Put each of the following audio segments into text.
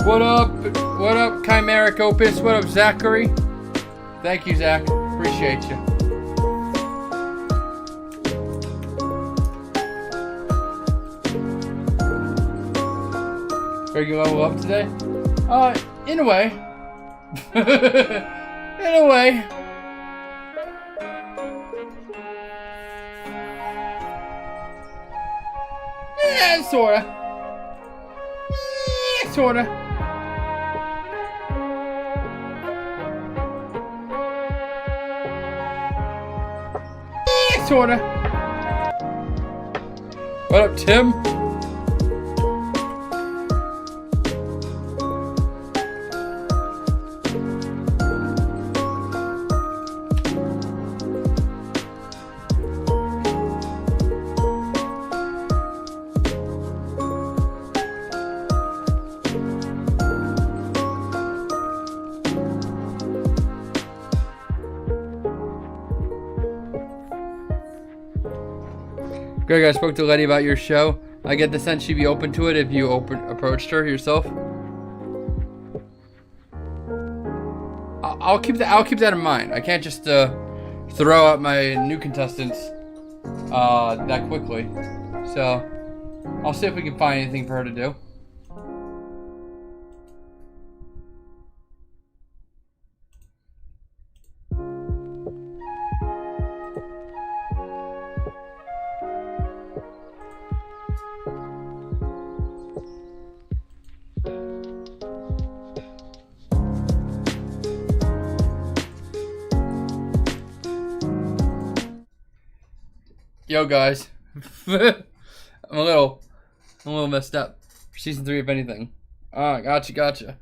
What up? What up, Chimeric Opus? What up, Zachary? Thank you, Zach. Appreciate you. Are you gonna level up today? In a way. In a way. Yeah, sorta. Yeah, sorta. Yeah, sorta. What up, Tim? Greg, I spoke to Letty about your show. I get the sense she'd be open to it if you approached her yourself. I'll keep that in mind. I can't just throw out my new contestants that quickly. So I'll see if we can find anything for her to do. Yo guys, I'm a little messed up for season 3 if anything. Gotcha.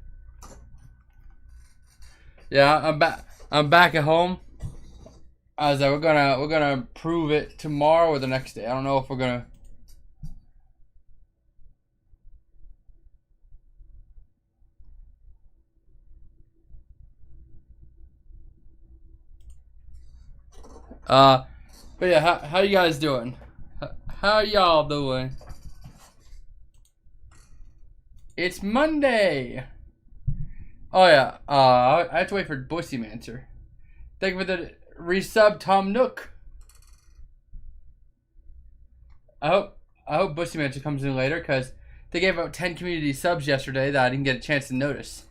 Yeah, I'm back at home. As we're gonna prove it tomorrow or the next day. I don't know if we're gonna. But yeah, how you guys doing? How y'all doing? It's Monday. Oh yeah. I have to wait for Bussy Mancer. Thank you for the resub, Tom Nook. I hope Bussy Mancer comes in later because they gave out 10 community subs yesterday that I didn't get a chance to notice.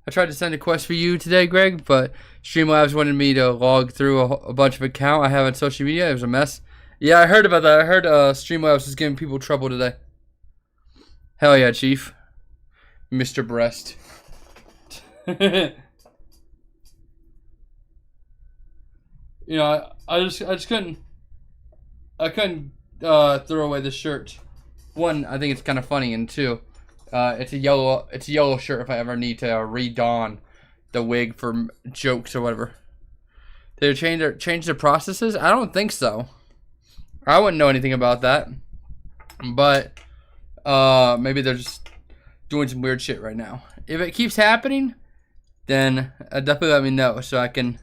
I tried to send a quest for you today, Greg, but Streamlabs wanted me to log through a bunch of account I have on social media. It was a mess. Yeah, I heard about that. I heard Streamlabs was giving people trouble today. Hell yeah, Chief. Mr. Breast. You know, I just couldn't throw away this shirt. One, I think it's kind of funny, and two, it's a yellow shirt if I ever need to redon the wig for jokes or whatever. Did they change the processes? I don't think so. I wouldn't know anything about that. But maybe they're just doing some weird shit right now. If it keeps happening, then definitely let me know so I can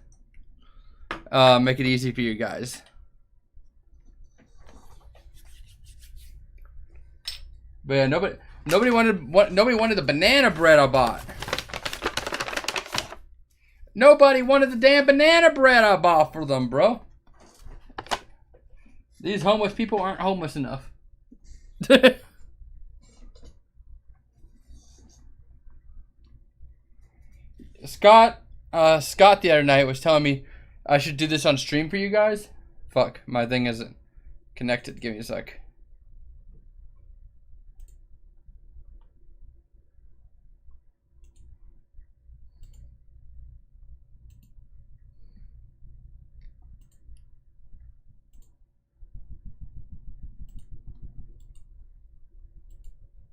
make it easy for you guys. But yeah, nobody wanted the banana bread I bought. Nobody wanted the damn banana bread I bought for them, bro. These homeless people aren't homeless enough. Scott the other night was telling me I should do this on stream for you guys. Fuck, my thing isn't connected. Give me a sec.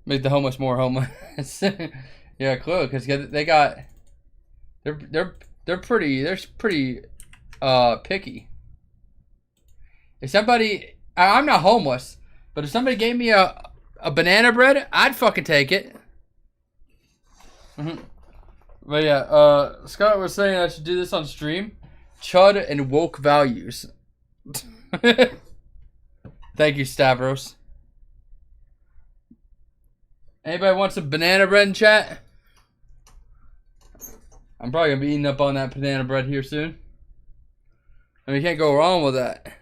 Make the homeless more homeless. Yeah, clearly, because they're pretty picky. If somebody, I'm not homeless, but if somebody gave me a banana bread, I'd fucking take it. But yeah, Scott was saying I should do this on stream. Chud and woke values. Thank you, Stavros. Anybody want some banana bread in chat? I'm probably gonna be eating up on that banana bread here soon. I mean, you can't go wrong with that.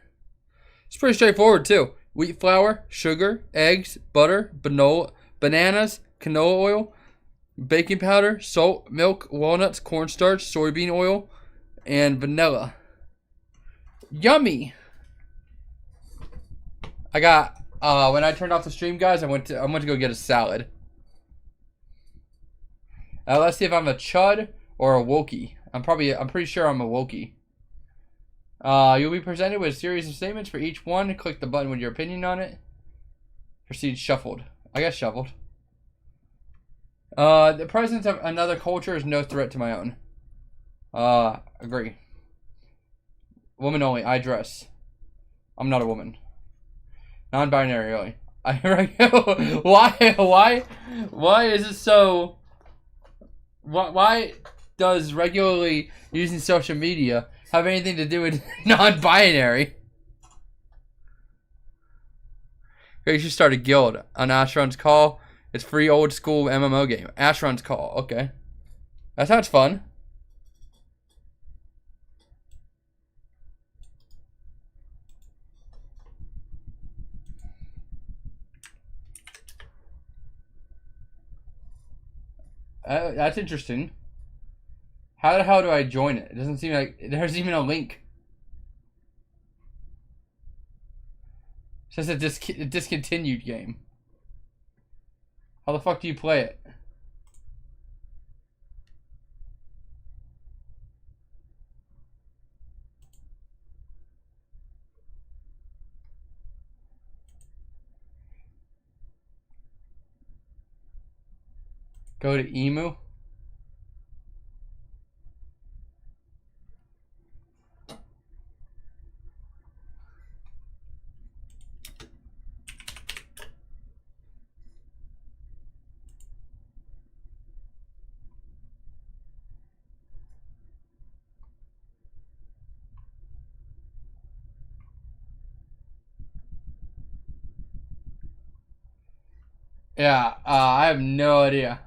It's pretty straightforward too. Wheat flour, sugar, eggs, butter, bananas, canola oil, baking powder, salt, milk, walnuts, cornstarch, soybean oil, and vanilla. Yummy. I got when I turned off the stream, guys, I went to go get a salad. Let's see if I'm a chud or a wokey. I'm pretty sure I'm a wokey. You'll be presented with a series of statements for each one. Click the button with your opinion on it. Proceed shuffled. I guess shuffled. The presence of another culture is no threat to my own. Agree. Woman only. I dress. I'm not a woman. Non-binary only. Why is it so? Why does regularly using social media have anything to do with non-binary? Okay, you should start a guild on Asheron's Call. It's free old school MMO game. Asheron's Call. Okay, that sounds fun. That's interesting. How the hell do I join it? It doesn't seem like there's even a link. It says a discontinued game. How the fuck do you play it? Go to Emu. Yeah, I have no idea.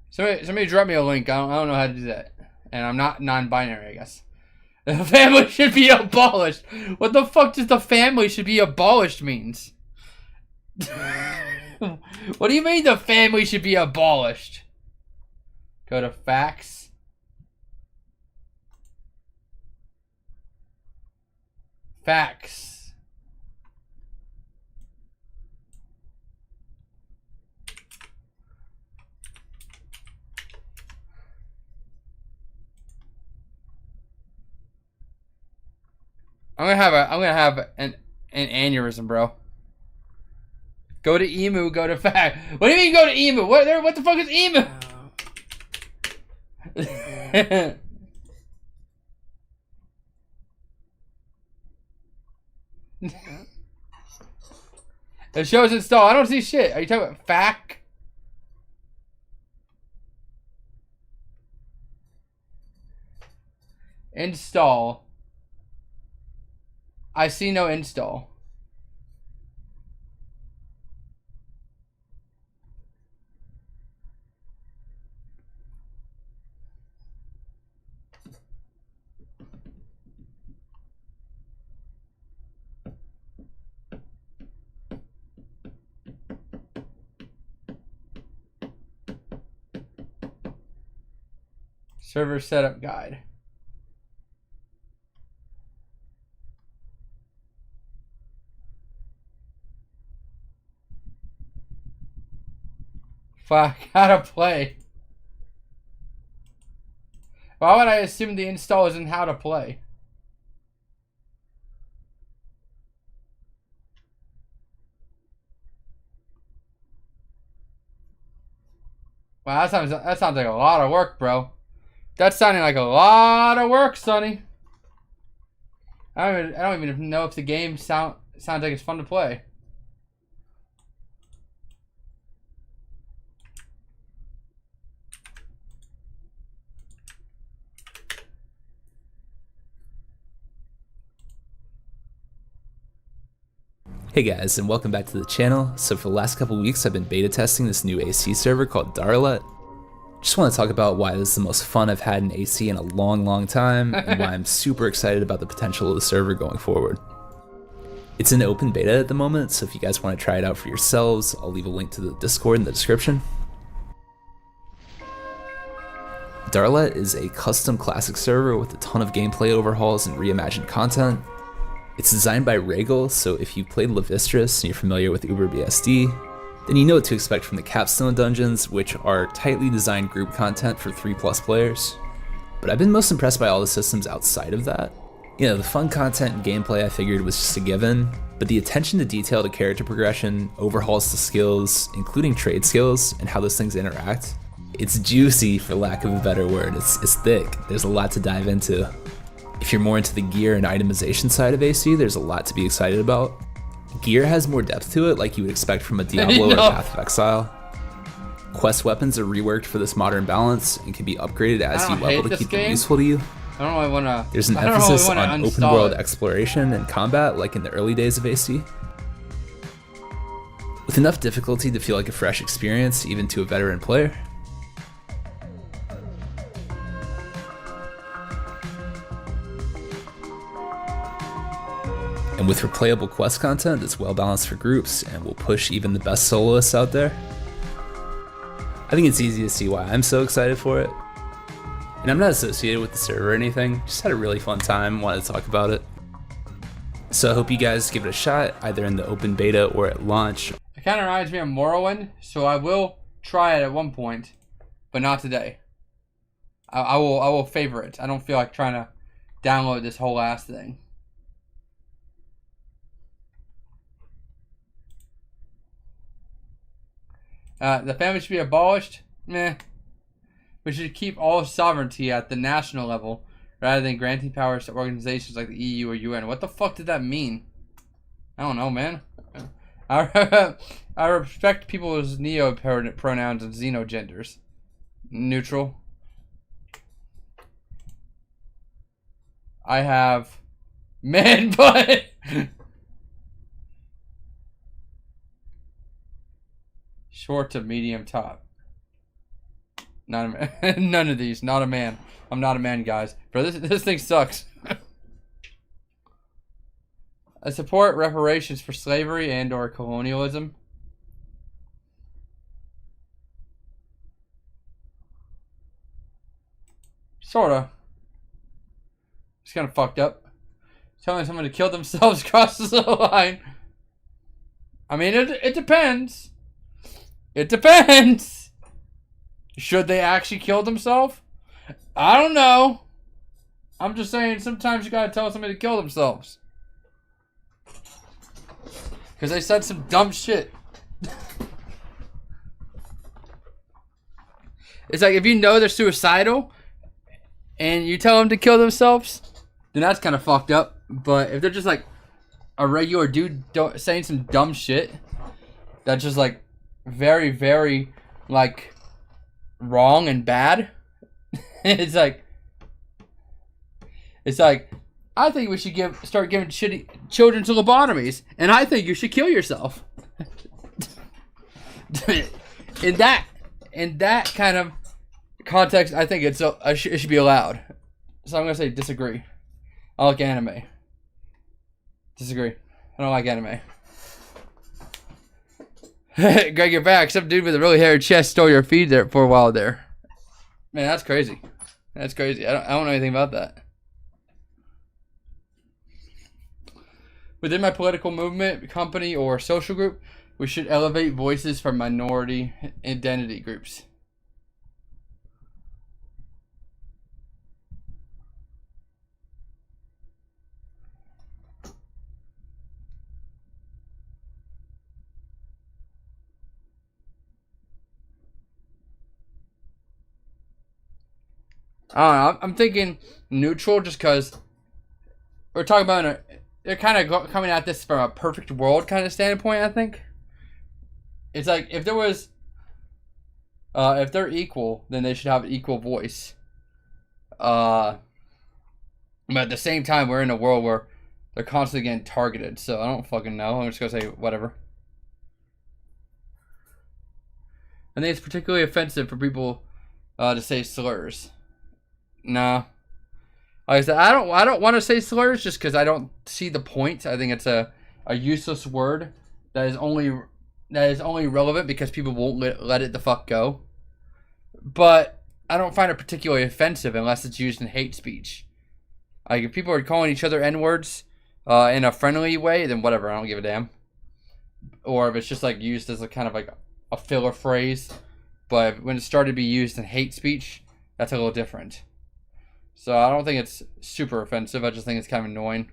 Somebody drop me a link. I don't know how to do that. And I'm not non-binary, I guess. The family should be abolished. What the fuck does the family should be abolished means? What do you mean the family should be abolished? Go to facts. Facts. I'm gonna have an aneurysm, bro. Go to Emu, go to fact. What do you mean go to Emu? What the fuck is Emu? It shows install. I don't see shit. Are you talking about fact? Install. I see no install. Server setup guide. Fuck, how to play. Why would I assume the install is in how to play? Wow, that sounds like a lot of work, bro. That's sounding like a lot of work, Sonny. I don't even know if the game sounds like it's fun to play. Hey guys, and welcome back to the channel. So for the last couple weeks I've been beta testing this new AC server called Darlet. Just want to talk about why this is the most fun I've had in AC in a long time, and why I'm super excited about the potential of the server going forward. It's in open beta at the moment, so if you guys want to try it out for yourselves, I'll leave a link to the Discord in the description. Darlet is a custom classic server with a ton of gameplay overhauls and reimagined content. It's designed by Regal, so if you've played Levistris and you're familiar with UberBSD, then you know what to expect from the Capstone dungeons, which are tightly designed group content for 3+ players. But I've been most impressed by all the systems outside of that. You know, the fun content and gameplay I figured was just a given, but the attention to detail to character progression, overhauls to skills, including trade skills, and how those things interact, it's juicy for lack of a better word. It's thick. There's a lot to dive into. If you're more into the gear and itemization side of AC, there's a lot to be excited about. Gear has more depth to it, like you would expect from a Diablo or Path of Exile. Quest weapons are reworked for this modern balance and can be upgraded as you level to keep them useful to you. I don't really wanna. There's an emphasis on open world exploration and combat like in the early days of AC. With enough difficulty to feel like a fresh experience, even to a veteran player. And with replayable quest content that's well balanced for groups and will push even the best soloists out there. I think it's easy to see why I'm so excited for it. And I'm not associated with the server or anything, just had a really fun time, wanted to talk about it. So I hope you guys give it a shot, either in the open beta or at launch. It kind of reminds me of Morrowind, so I will try it at one point, but not today. I will favor it. I don't feel like trying to download this whole ass thing. The family should be abolished? Meh. We should keep all sovereignty at the national level rather than granting powers to organizations like the EU or UN. What the fuck did that mean? I don't know, man. I respect people's neo-pronouns and xenogenders. Neutral. I have man butt. Short to medium top. Not a man. None of these. Not a man. I'm not a man, guys. Bro, this thing sucks. I support reparations for slavery and or colonialism. Sorta. It's kind of fucked up. Telling someone to kill themselves crosses the line. I mean, it depends. It depends. Should they actually kill themselves? I don't know. I'm just saying sometimes you gotta tell somebody to kill themselves. Because they said some dumb shit. It's like if you know they're suicidal and you tell them to kill themselves, then that's kind of fucked up. But if they're just like a regular dude saying some dumb shit, that's just like very like wrong and bad. it's like I think we should start giving children to lobotomies, and I think you should kill yourself. in that kind of context, I think it should be allowed. So I'm gonna say disagree. I like anime. Disagree. I don't like anime. Greg, you're back. Some dude with a really hairy chest stole your feed there for a while there. Man, that's crazy. That's crazy. I don't know anything about that. Within my political movement, company, or social group, we should elevate voices for minority identity groups. I don't know. I'm thinking neutral just because we're talking about they're kind of coming at this from a perfect world kind of standpoint, I think. It's like if there was if they're equal, then they should have an equal voice. But at the same time, we're in a world where they're constantly getting targeted. So I don't fucking know. I'm just gonna say whatever. I think it's particularly offensive for people to say slurs. No. Like I said, I don't want to say slurs just because I don't see the point. I think it's a useless word that is only relevant because people won't let it the fuck go. But I don't find it particularly offensive unless it's used in hate speech. Like if people are calling each other N-words in a friendly way, then whatever, I don't give a damn. Or if it's just like used as a kind of like a filler phrase, but when it started to be used in hate speech, that's a little different. So I don't think it's super offensive. I just think it's kind of annoying.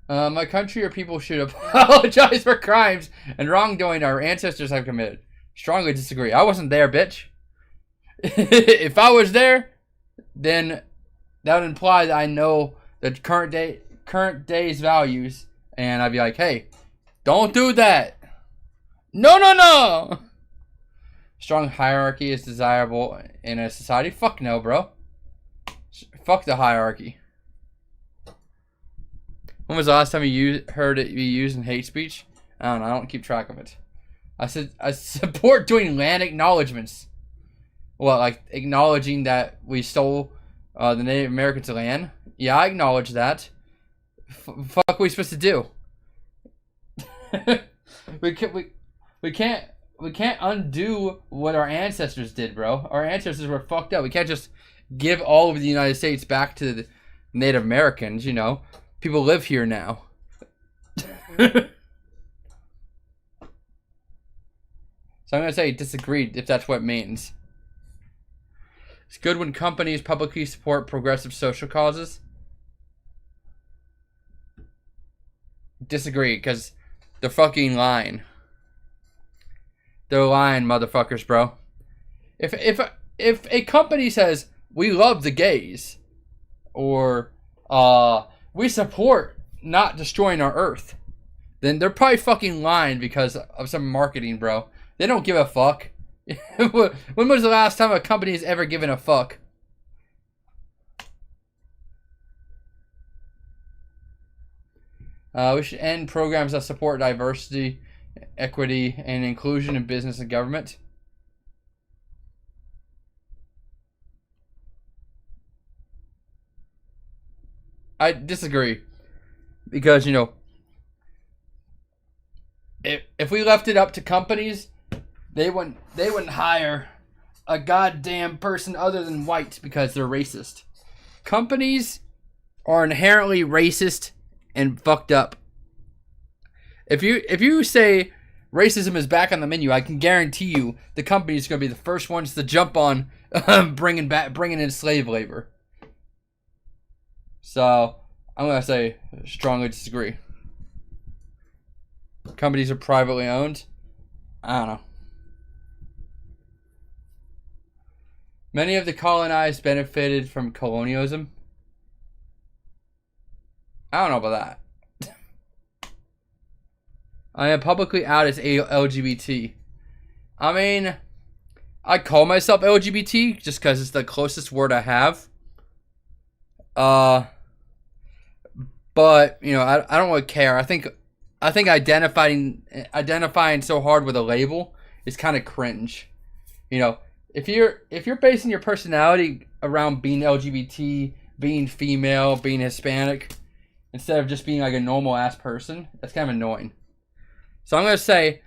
My country or people should apologize for crimes and wrongdoing our ancestors have committed. Strongly disagree. I wasn't there, bitch. If I was there, then that would imply that I know the current day's values, and I'd be like, hey, don't do that. No, no, no. Strong hierarchy is desirable in a society. Fuck no, bro. Fuck the hierarchy. When was the last time you heard it be used in hate speech? I don't know. I don't keep track of it. I said I support doing land acknowledgements. Well, like acknowledging that we stole the Native Americans' land. Yeah, I acknowledge that. Fuck, are we supposed to do? we can't undo what our ancestors did, bro. Our ancestors were fucked up. We can't just give all of the United States back to the Native Americans. You know, people live here now. So I'm gonna say disagreed if that's what it means. It's good when companies publicly support progressive social causes. Disagree, because they're fucking lying. They're lying, motherfuckers, bro. If a company says we love the gays, or we support not destroying our Earth, then they're probably fucking lying because of some marketing, bro. They don't give a fuck. When was the last time a company has ever given a fuck? We should end programs that support diversity, equity, and inclusion in business and government. I disagree. Because, you know, if we left it up to companies, they wouldn't hire a goddamn person other than white because they're racist. Companies are inherently racist and fucked up. If you say racism is back on the menu, I can guarantee you the company is going to be the first ones to jump on bringing in slave labor. So I'm going to say strongly disagree. Companies are privately owned. I don't know. Many of the colonized benefited from colonialism. I don't know about that. I am publicly out as LGBT. I mean, I call myself LGBT just because it's the closest word I have. But you know, I don't really care. I think identifying so hard with a label is kind of cringe. You know, if you're basing your personality around being LGBT, being female, being Hispanic, instead of just being like a normal ass person, that's kind of annoying. So I'm gonna say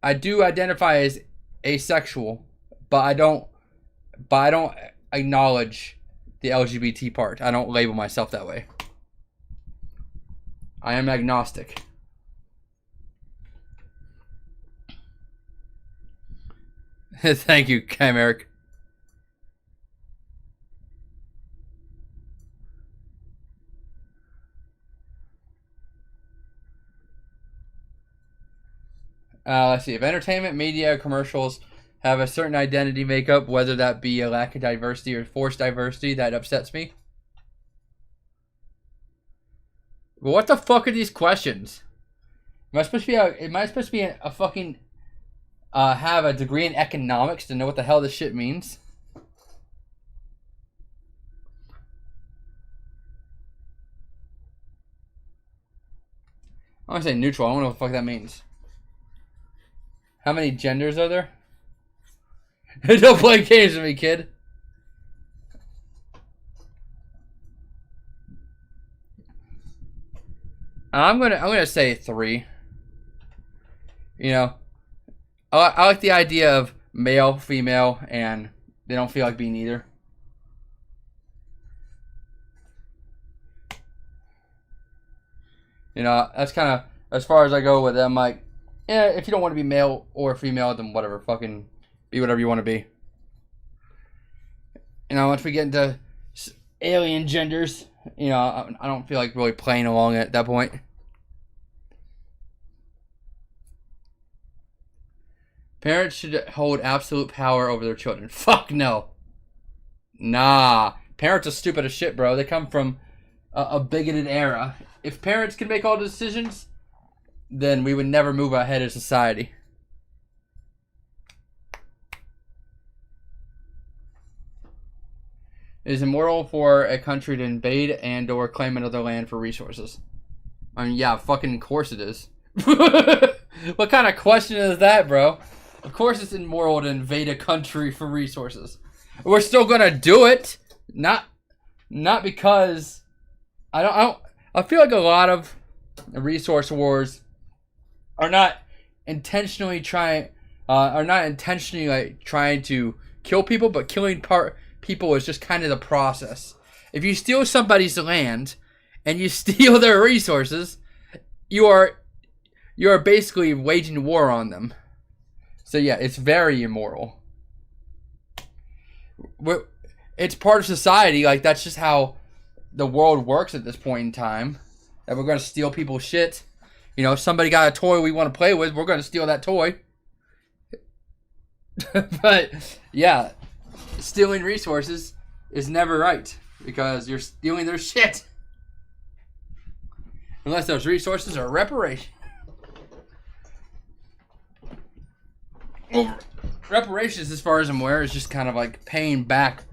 I do identify as asexual, but I don't acknowledge the LGBT part. I don't label myself that way. I am agnostic. Thank you, Chimeric. Let's see. If entertainment, media, commercials have a certain identity makeup, whether that be a lack of diversity or forced diversity, that upsets me. But what the fuck are these questions? Am I supposed to be a fucking have a degree in economics to know what the hell this shit means? I want to say neutral. I don't know what the fuck that means. How many genders are there? Don't play games with me, kid. I'm gonna say 3. You know, I like the idea of male, female, and they don't feel like being either. You know, that's kind of as far as I go with them. Like, yeah, if you don't want to be male or female, then whatever. Fucking be whatever you want to be. You know, once we get into alien genders, you know, I don't feel like really playing along at that point. Parents should hold absolute power over their children. Fuck no. Nah. Parents are stupid as shit, bro. They come from a bigoted era. If parents can make all the decisions, then we would never move ahead as society. It is immoral for a country to invade and or claim another land for resources. I mean, yeah, fucking course it is. What kind of question is that, bro? Of course it's immoral to invade a country for resources. We're still gonna do it. Not because I feel like a lot of resource wars are not intentionally trying to kill people, but killing people is just kind of the process. If you steal somebody's land and you steal their resources, you are basically waging war on them. So yeah, it's very immoral. It's part of society. Like, that's just how the world works at this point in time. That we're going to steal people's shit. You know, if somebody got a toy we want to play with, we're going to steal that toy. But yeah, stealing resources is never right, because you're stealing their shit. Unless those resources are reparation. Well, reparations, as far as I'm aware, is just kind of like paying back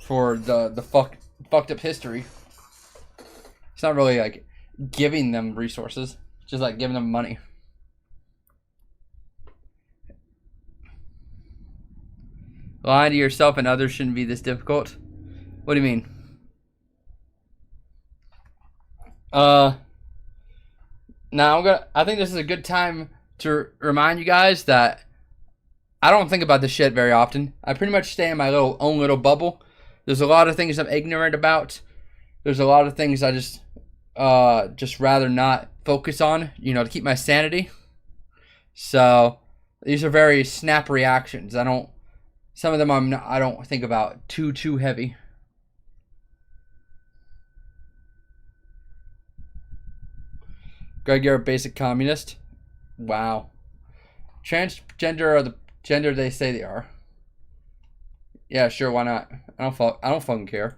for the fucked up history. It's not really like giving them resources, it's just like giving them money. Lying to yourself and others shouldn't be this difficult. What do you mean? Now I think this is a good time to remind you guys that I don't think about this shit very often. I pretty much stay in my own little bubble. There's a lot of things I'm ignorant about. There's a lot of things I just rather not focus on, you know, to keep my sanity. So these are very snap reactions. Some of them I don't think about too heavy. Greg, you're a basic communist. Wow. Transgender are the gender they say they are. Yeah, sure, why not? I don't fucking care.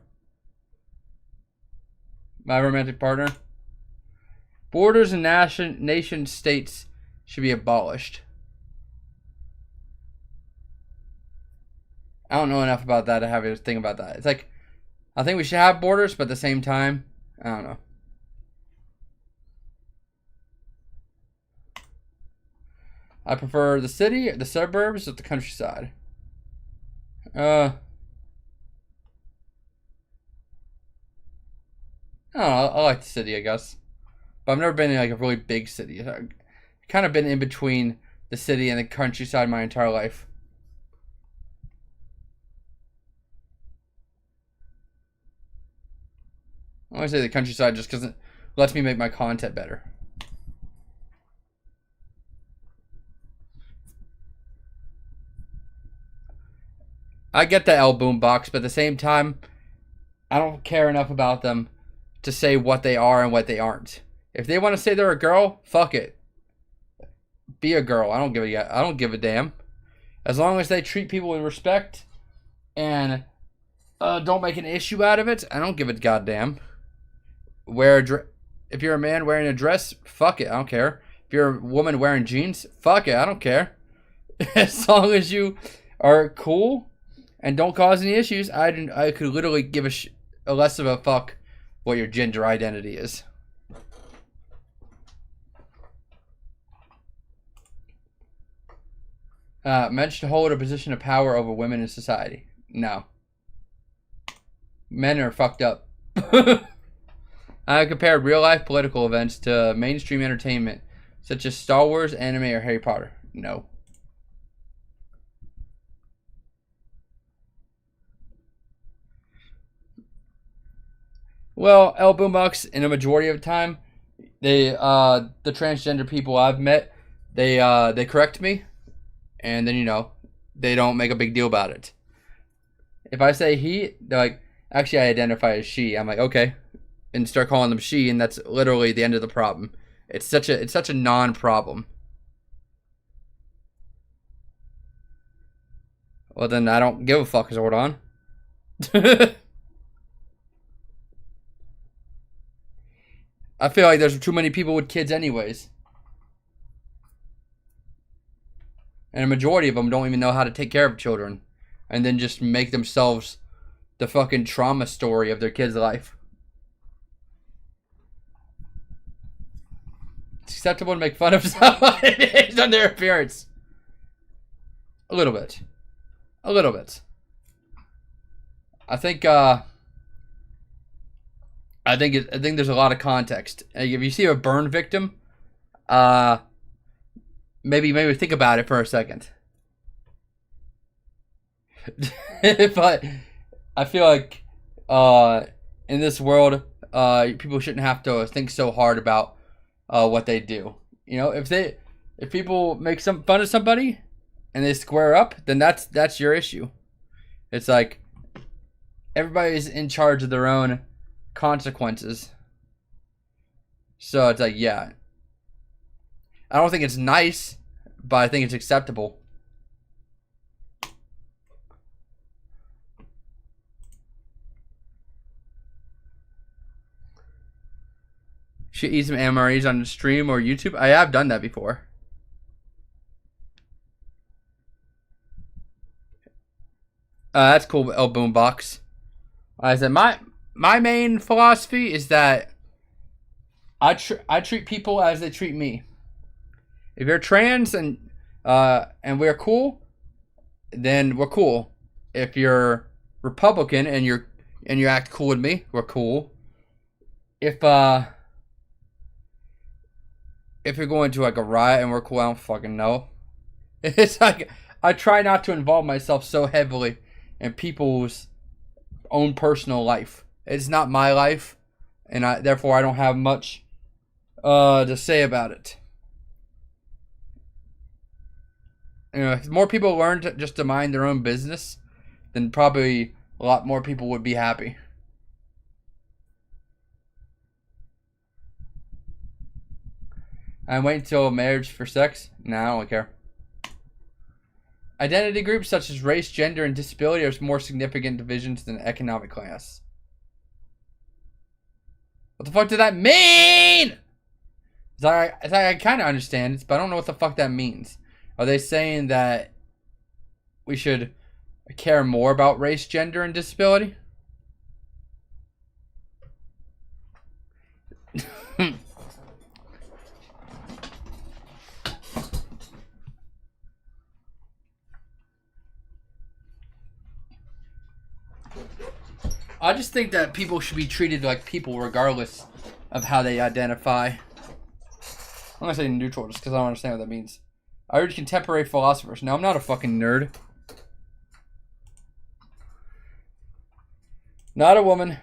My romantic partner. Borders and nation states should be abolished. I don't know enough about that to have a thing about that. It's like, I think we should have borders, but at the same time, I don't know. I prefer the city, the suburbs, or the countryside. I don't know, I like the city, I guess. But I've never been in like a really big city. I've kind of been in between the city and the countryside my entire life. I always say the countryside just because it lets me make my content better. I get the L boombox, but at the same time, I don't care enough about them to say what they are and what they aren't. If they want to say they're a girl, fuck it. Be a girl. I don't give a damn. As long as they treat people with respect and don't make an issue out of it, I don't give a goddamn. If you're a man wearing a dress, fuck it. I don't care. If you're a woman wearing jeans, fuck it. I don't care. As long as you are cool and don't cause any issues, I could literally give a less of a fuck what your gender identity is. Men should hold a position of power over women in society. No. Men are fucked up. I compared real-life political events to mainstream entertainment, such as Star Wars, anime, or Harry Potter. No. Well, El Boombox, in a majority of the time, the transgender people I've met, they correct me, and then, you know, they don't make a big deal about it. If I say he, they're like, actually, I identify as she. I'm like, okay, and start calling them she, and that's literally the end of the problem. It's such a non-problem. Well, then I don't give a fuck, Zordon. I feel like there's too many people with kids anyways. And a majority of them don't even know how to take care of children. And then just make themselves the fucking trauma story of their kid's life. It's acceptable to make fun of someone based on their appearance. A little bit. A little bit. I think there's a lot of context. Like, if you see a burn victim, maybe think about it for a second. But I feel like in this world, people shouldn't have to think so hard about what they do. You know, if people make some fun of somebody and they square up, then that's your issue. It's like everybody's in charge of their own consequences. So it's like, yeah, I don't think it's nice, but I think it's acceptable. Should eat some MREs on the stream or YouTube. I have done that before. That's cool, El Boombox. I said my main philosophy is that I treat people as they treat me. If you're trans and we're cool, then we're cool. If you're Republican and you act cool with me, we're cool. If you're going to like a riot and we're cool, I don't fucking know. It's like I try not to involve myself so heavily in people's own personal life. It's not my life, and therefore I don't have much to say about it. You know, if more people learned just to mind their own business, then probably a lot more people would be happy. I'm waiting until marriage for sex? Nah, I don't care. Identity groups such as race, gender, and disability are more significant divisions than economic class. What the fuck did that mean? I kind of understand it, but I don't know what the fuck that means. Are they saying that we should care more about race, gender, and disability? I just think that people should be treated like people regardless of how they identify. I'm going to say neutral just because I don't understand what that means. I urge contemporary philosophers. No, I'm not a fucking nerd. Not a woman.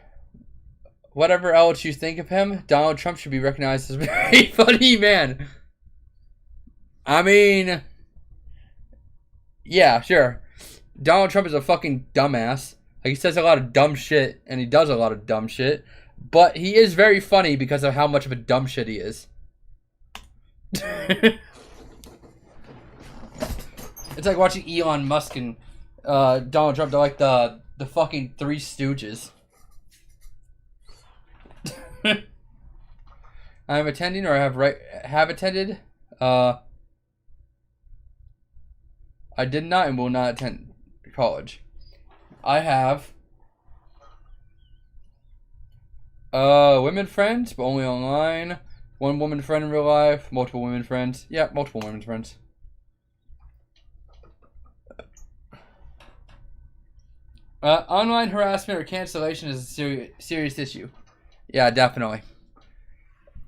Whatever else you think of him, Donald Trump should be recognized as a very funny man. I mean, yeah, sure. Donald Trump is a fucking dumbass. Like, he says a lot of dumb shit, and he does a lot of dumb shit. But he is very funny because of how much of a dumb shit he is. It's like watching Elon Musk and Donald Trump. They're like the fucking Three Stooges. I'm attending, or have attended. I did not and will not attend college. I have women friends, but only online. One woman friend in real life. Multiple women friends. Yeah, multiple women friends. Online harassment or cancellation is a serious issue. Yeah, definitely.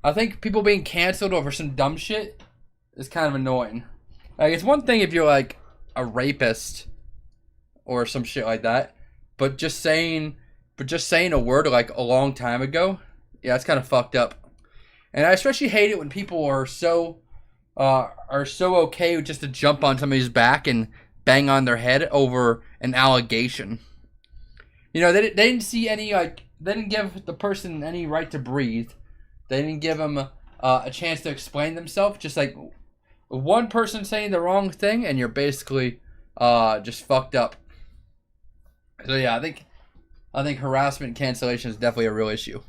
I think people being canceled over some dumb shit is kind of annoying. Like, it's one thing if you're like a rapist or some shit like that, but just saying a word like a long time ago, yeah, it's kind of fucked up. And I especially hate it when people are so okay just to jump on somebody's back and bang on their head over an allegation. You know, they didn't see any, like, they didn't give the person any right to breathe. They didn't give them a chance to explain themselves. Just like one person saying the wrong thing, and you're basically just fucked up. So yeah, I think harassment and cancellation is definitely a real issue.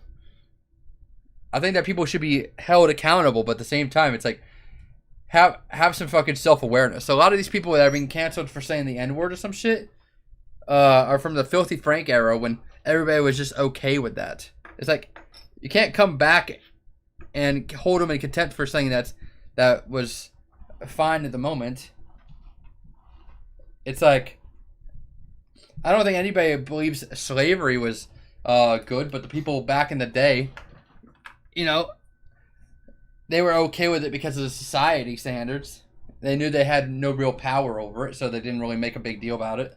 I think that people should be held accountable, but at the same time, it's like have some fucking self-awareness. So a lot of these people that are being canceled for saying the N-word or some shit are from the Filthy Frank era when everybody was just okay with that. It's like you can't come back and hold them in contempt for saying that was fine at the moment. It's like, I don't think anybody believes slavery was good, but the people back in the day, you know, they were okay with it because of the society standards. They knew they had no real power over it, so they didn't really make a big deal about it.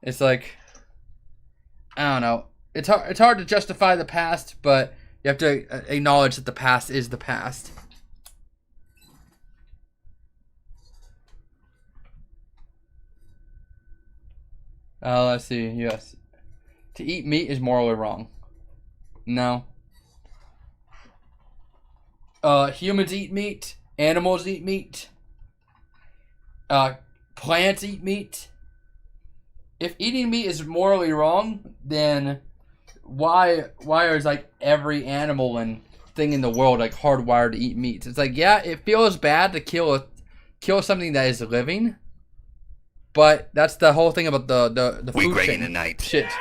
It's like, I don't know. It's hard to justify the past, but you have to acknowledge that the past is the past. Let's see. Yes. To eat meat is morally wrong. No. Humans eat meat. Animals eat meat. Plants eat meat. If eating meat is morally wrong, then why is like every animal and thing in the world like hardwired to eat meat? It's like, yeah, it feels bad to kill something that is living, but that's the whole thing about the food chain tonight. Shit.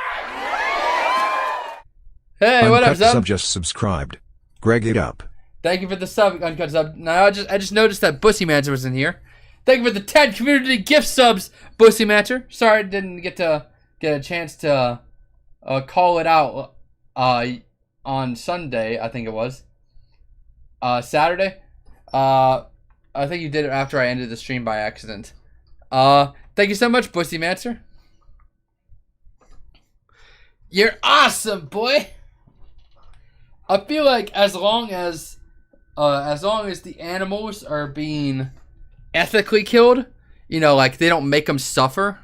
Hey, what up, Sub just subscribed. Greg it up. Thank you for the sub, Uncut Sub. Now I just noticed that Bussy Mancher was in here. Thank you for the 10 community gift subs, Bussy Mancher. Sorry I didn't get a chance to call it out on Sunday, I think it was. Saturday. I think you did it after I ended the stream by accident. Thank you so much, Bussy Mancher. You're awesome, boy. I feel like as long as the animals are being ethically killed, you know, like they don't make them suffer,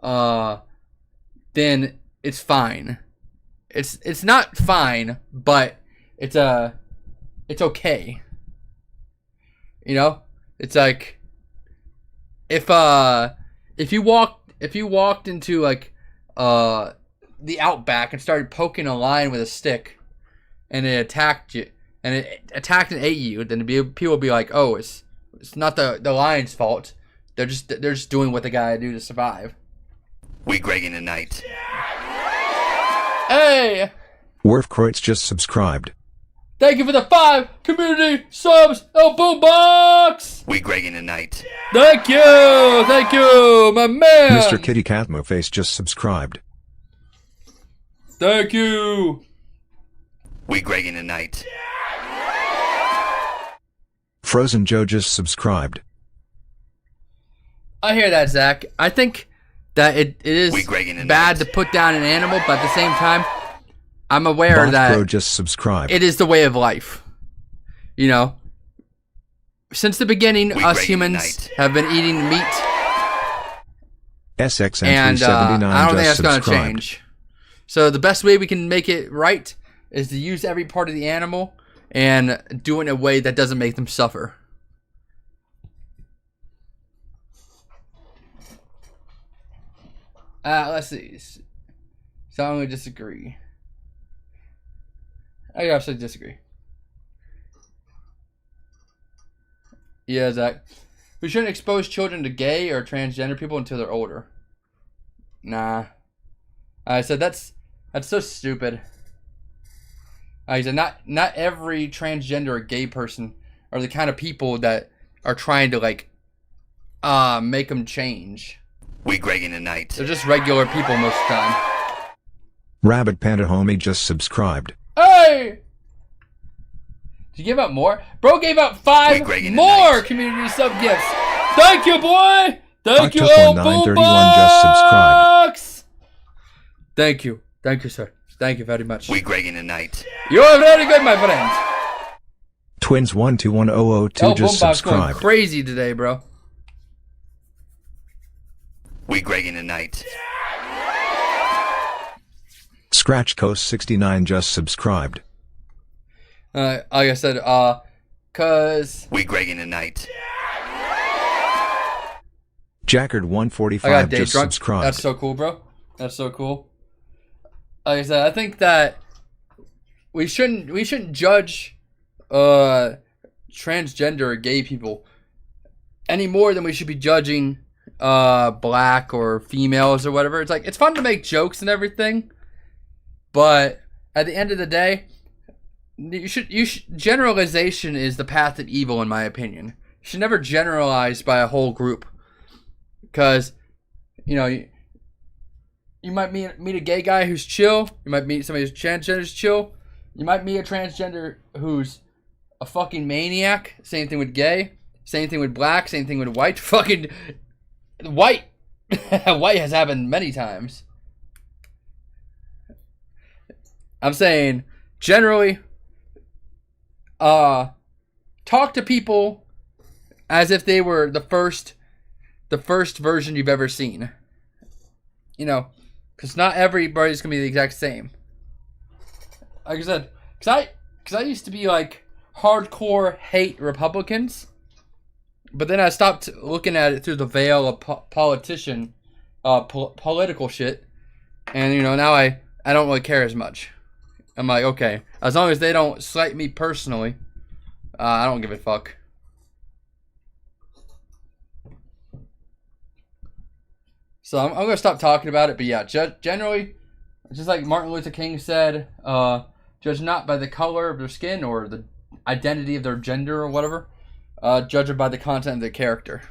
then it's fine. It's not fine, but it's okay. You know, it's like if you walked into like the outback and started poking a lion with a stick, and it attacked you, and it attacked and ate you, then people would be like, oh, it's not the lion's fault. They're just doing what they gotta do to survive. We Greg in the night. Hey! Werfkreutz just subscribed. Thank you for the 5 community subs. Oh, boombox! We Greg in the night. Thank you, my man. Mr. Kitty Catmoface just subscribed. Thank you. We Greg in the night. Frozen Joe just subscribed. I hear that, Zach. I think that it is bad to put down an animal, but at the same time, I'm aware that Bro just subscribed. It is the way of life. You know, since the beginning, us humans have been eating meat, SXN379 and I don't think that's just going to subscribed. change. So the best way we can make it right is to use every part of the animal and do it in a way that doesn't make them suffer. Let's see. So I'm going to disagree. I absolutely disagree. Yeah, Zach. We shouldn't expose children to gay or transgender people until they're older. Nah. I said that's so stupid. I said not every transgender or gay person are the kind of people that are trying to like make them change. We Greging tonight. They're just regular people most of the time. Rabbit Panda Homie just subscribed. Hey! Did you give out more? Bro gave out 5 more community sub gifts. Thank you, boy! Thank you, old 931 just subscribed. Thank you. Thank you, sir. Thank you very much. We Greging tonight. You're very good, my friend. Twins 121002 just Boombox going subscribed. crazy today, bro. We Greging tonight. Scratch Coast 69 just subscribed. Like I said, cause We Greging tonight. Jackard I got 145 day just drunk. subscribed. That's so cool, bro. That's so cool. Like I said, I think that we shouldn't judge transgender or gay people any more than we should be judging black or females or whatever. It's like, it's fun to make jokes and everything, but at the end of the day, you should generalization is the path of evil, in my opinion. You should never generalize by a whole group, because you might meet a gay guy who's chill. You might meet somebody who's transgender who's chill. You might meet a transgender who's a fucking maniac. Same thing with gay. Same thing with black. Same thing with white. Fucking white. White has happened many times. I'm saying, generally, talk to people as if they were the first version you've ever seen. Because not everybody's gonna be the exact same. Like I said, because I used to be like hardcore hate Republicans, but then I stopped looking at it through the veil of political shit, and now I don't really care as much. I'm like, okay, as long as they don't slight me personally, I don't give a fuck. So I'm going to stop talking about it. But yeah, generally, just like Martin Luther King said, judge not by the color of their skin or the identity of their gender or whatever. Judge it by the content of their character.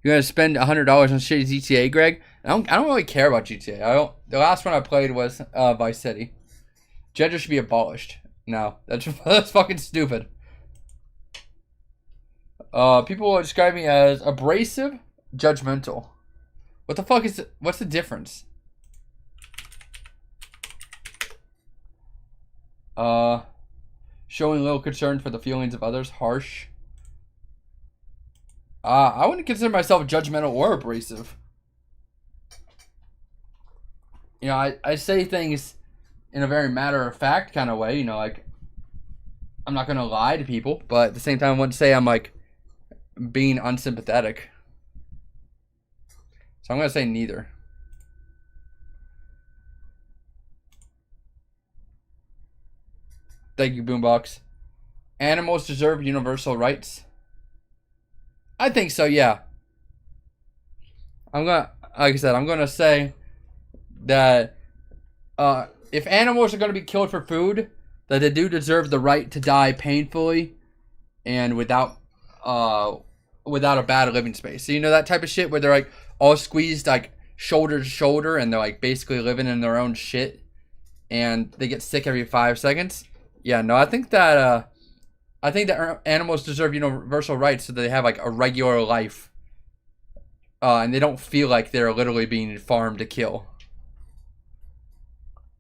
You're going to spend $100 on shitty GTA, Greg? I don't really care about GTA. The last one I played was Vice City. Gender should be abolished. No, that's fucking stupid. People describe me as abrasive, judgmental. What the fuck is it? What's the difference? Showing little concern for the feelings of others, harsh. I wouldn't consider myself judgmental or abrasive. I say things in a very matter-of-fact kind of way, like, I'm not going to lie to people, but at the same time, I wouldn't say I'm, like, being unsympathetic. So I'm going to say neither. Thank you, Boombox. Animals deserve universal rights. I think so, yeah. Like I said, I'm going to say that if animals are going to be killed for food, that they do deserve the right to die painfully and without a bad living space. So that type of shit where they're like all squeezed like shoulder to shoulder and they're like basically living in their own shit and they get sick every 5 seconds. Yeah, no, I think that animals deserve universal rights so that they have like a regular life. And they don't feel like they're literally being farmed to kill.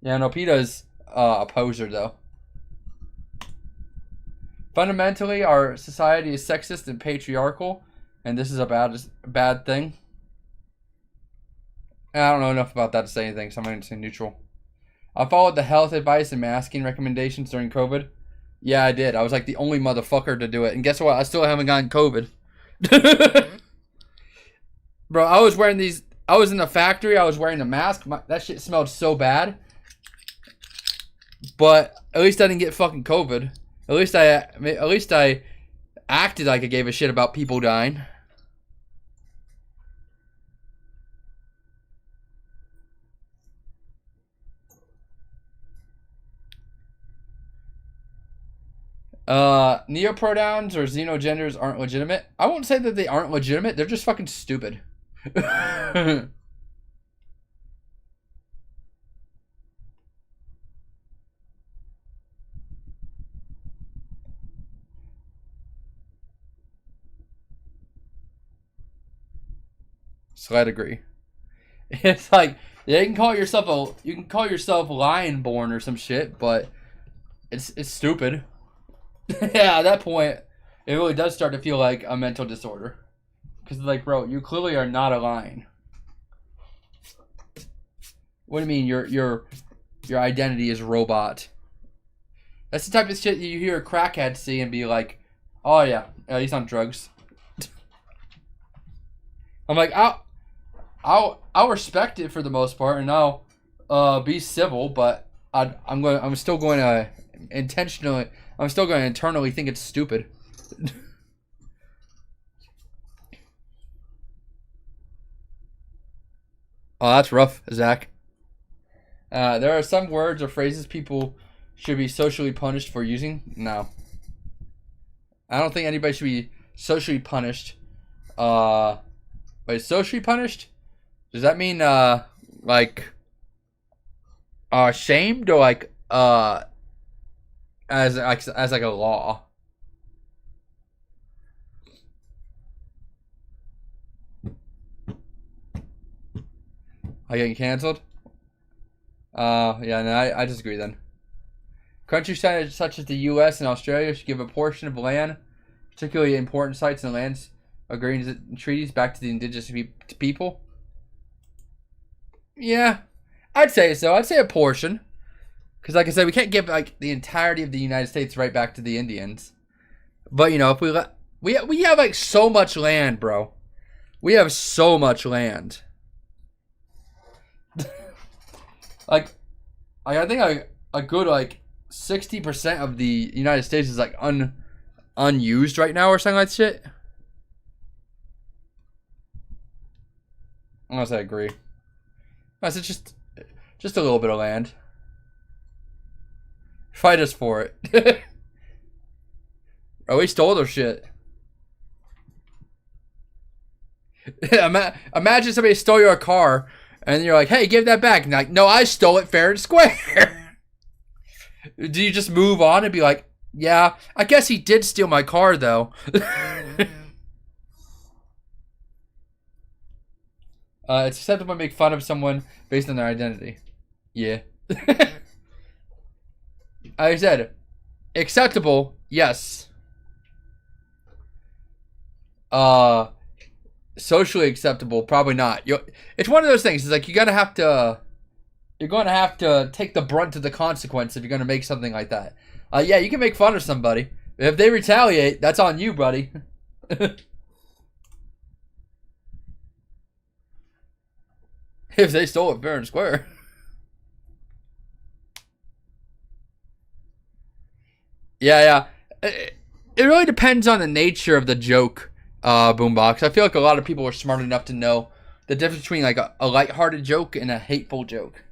Yeah, no, PETA's a poser, though. Fundamentally, our society is sexist and patriarchal, and this is a bad thing. And I don't know enough about that to say anything, so I'm going to say neutral. I followed the health advice and masking recommendations during COVID. Yeah, I did. I was like the only motherfucker to do it. And guess what? I still haven't gotten COVID. Bro, I was wearing these. I was in the factory. I was wearing the mask. That shit smelled so bad. But at least I didn't get fucking COVID. At least I acted like I gave a shit about people dying. Neopronouns or xenogenders aren't legitimate. I won't say that they aren't legitimate. They're just fucking stupid. Slight agree. It's like you can call yourself Lionborn or some shit, but it's stupid. Yeah, at that point, it really does start to feel like a mental disorder. Because like, bro, you clearly are not a lion. What do you mean your identity is robot? That's the type of shit you hear a crackhead say and be like, oh yeah, he's on drugs. I'm like, I'll respect it for the most part, and I'll be civil, but I'm still going to internally think it's stupid. Oh, that's rough, Zach. There are some words or phrases people should be socially punished for using. No, I don't think anybody should be socially punished. Wait, socially punished? Does that mean like shamed or like as like a law? Are you getting canceled? Yeah, no, I disagree then. Countries such as the U.S. and Australia should give a portion of land, particularly important sites and lands, agreements and treaties, back to the indigenous people. Yeah, I'd say so. I'd say a portion. Because like I said, we can't give like the entirety of the United States right back to the Indians. But you know, if we have like so much land, bro. We have so much land. like I think a good like 60% of the United States is like unused right now or something like shit. Unless I agree. I said just a little bit of land. Fight us for it. Oh, we stole their shit. Imagine somebody stole your car and you're like, hey, give that back. And like, no, I stole it fair and square. Do you just move on and be like, yeah, I guess he did steal my car though. It's acceptable to make fun of someone based on their identity. Yeah. I said, acceptable, yes. Socially acceptable, probably not. It's one of those things. It's like you're gonna have to take the brunt of the consequence if you're gonna make something like that. Yeah, you can make fun of somebody. If they retaliate, that's on you, buddy. If they stole it fair and square. Yeah. It really depends on the nature of the joke, Boombox. I feel like a lot of people are smart enough to know the difference between like a lighthearted joke and a hateful joke.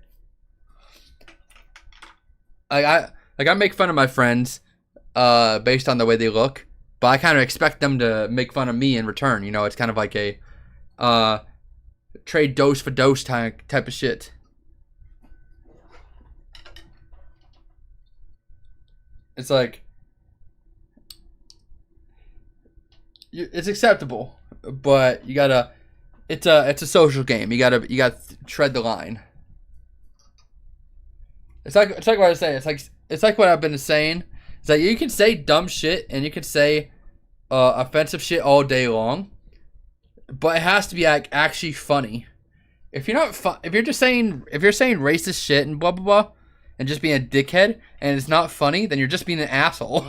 I make fun of my friends based on the way they look, but I kind of expect them to make fun of me in return. You know, it's kind of like a trade dose for dose type of shit. It's like it's acceptable, but you gotta. It's a social game. You gotta tread the line. It's like what I say. It's like what I've been saying. It's like you can say dumb shit and you can say offensive shit all day long, but it has to be like actually funny. If you're not if you're saying racist shit and blah blah blah, and just being a dickhead and it's not funny, then you're just being an asshole.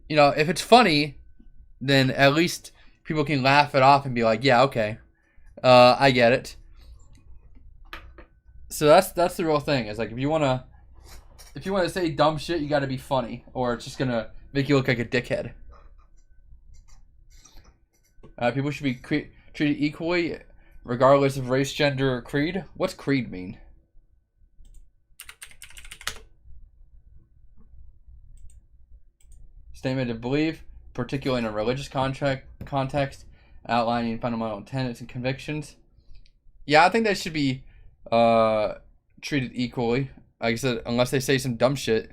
You know, if it's funny, then at least people can laugh it off and be like, yeah, okay, I get it. So that's the real thing. It's like if you wanna say dumb shit, you gotta be funny, or it's just gonna make you look like a dickhead. People should be treated equally, regardless of race, gender, or creed. What's creed mean? Statement of belief, particularly in a religious context, outlining fundamental tenets and convictions. Yeah, I think they should be treated equally. Like I said, unless they say some dumb shit.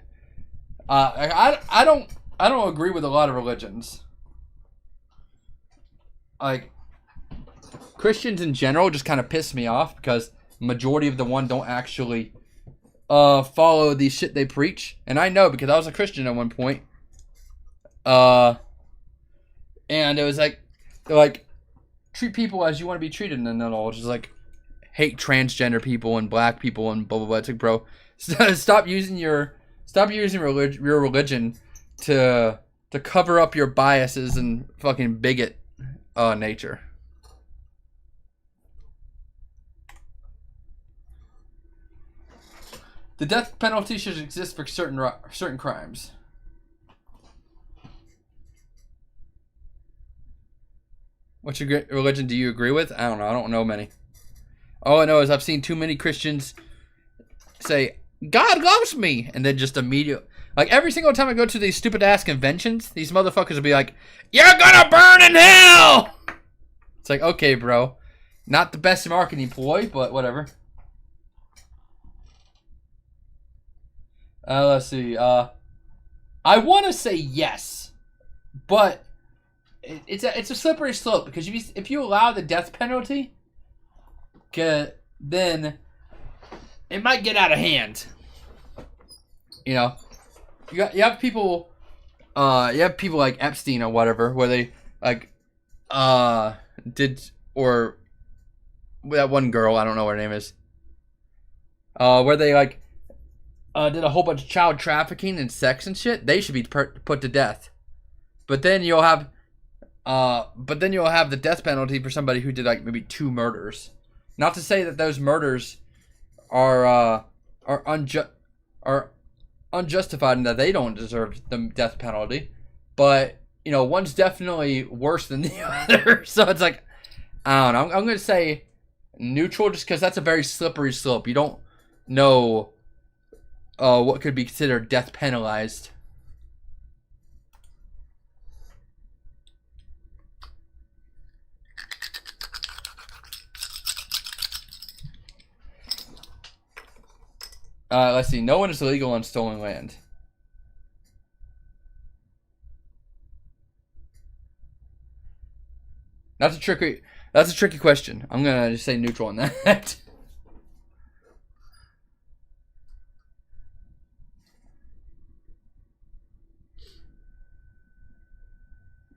I don't agree with a lot of religions. Like, Christians in general just kind of piss me off because majority of the one don't actually follow the shit they preach. And I know because I was a Christian at one point. And it was like, they're like, treat people as you want to be treated, and then all just like hate transgender people and black people and blah blah blah. It's like, bro, stop using your religion to cover up your biases and fucking bigot nature. The death penalty should exist for certain crimes. Which religion do you agree with? I don't know. I don't know many. All I know is I've seen too many Christians say, God loves me, and then just immediately, like every single time I go to these stupid ass conventions, these motherfuckers will be like, you're gonna burn in hell! It's like, okay, bro. Not the best marketing ploy, but whatever. Let's see. I want to say yes, but it's a slippery slope because if you allow the death penalty, then it might get out of hand. You know, you have people like Epstein or whatever, where they like did, or that one girl, I don't know what her name is, where they like did a whole bunch of child trafficking and sex and shit. They should be put to death. But then you'll have the death penalty for somebody who did like maybe 2 murders. Not to say that those murders are unjustified and that they don't deserve the death penalty, but you know, one's definitely worse than the other. So it's like, I don't know. I'm going to say neutral just because that's a very slippery slope. You don't know what could be considered death penalized. Let's see. No one is illegal on stolen land. That's a tricky question. I'm gonna just say neutral on that.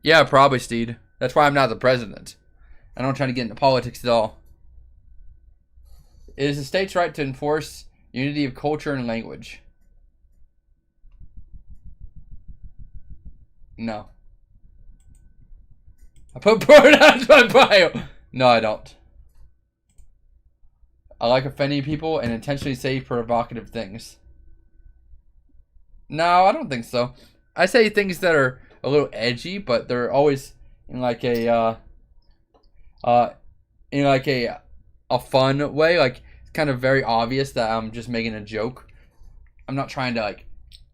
Yeah, probably, Steed. That's why I'm not the president. I don't try to get into politics at all. It is the state's right to enforce unity of culture and language. No. I put pronouns on my bio. No, I don't. I like offending people and intentionally say provocative things. No, I don't think so. I say things that are a little edgy, but they're always in like a fun way. Like, it's kind of very obvious that I'm just making a joke. I'm not trying to like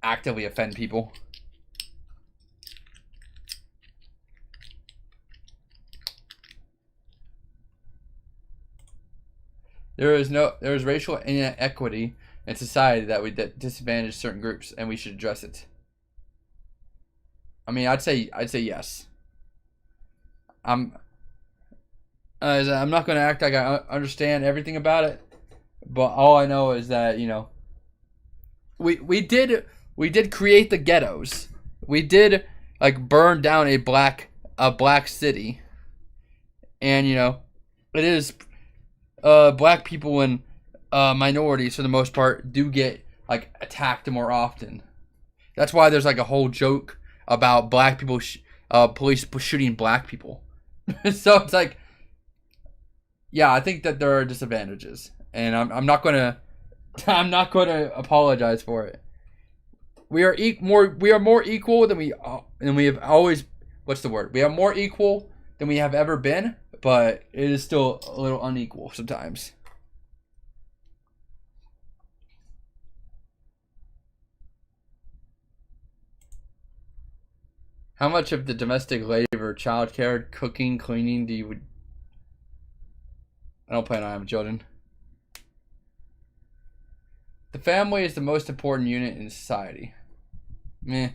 actively offend people. There is racial inequity in society that would disadvantage certain groups, and we should address it. I mean, I'd say yes. I'm not going to act like I understand everything about it, but all I know is that, you know, we did create the ghettos. We did like burn down a black city, and you know, it is black people and minorities for the most part do get like attacked more often. That's why there's like a whole joke about black people, police shooting black people. So it's like, yeah, I think that there are disadvantages, and I'm not gonna apologize for it. We are more equal than we have always. What's the word? We are more equal than we have ever been, but it is still a little unequal sometimes. How much of the domestic labor, childcare, cooking, cleaning do you... I don't plan on having children. The family is the most important unit in society. Meh.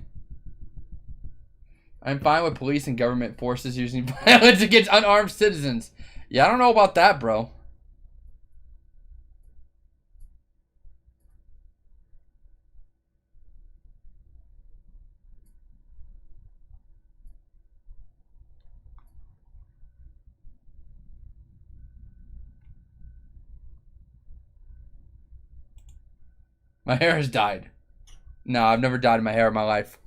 I'm fine with police and government forces using violence against unarmed citizens. Yeah, I don't know about that, bro. My hair has dyed. No, I've never dyed my hair in my life.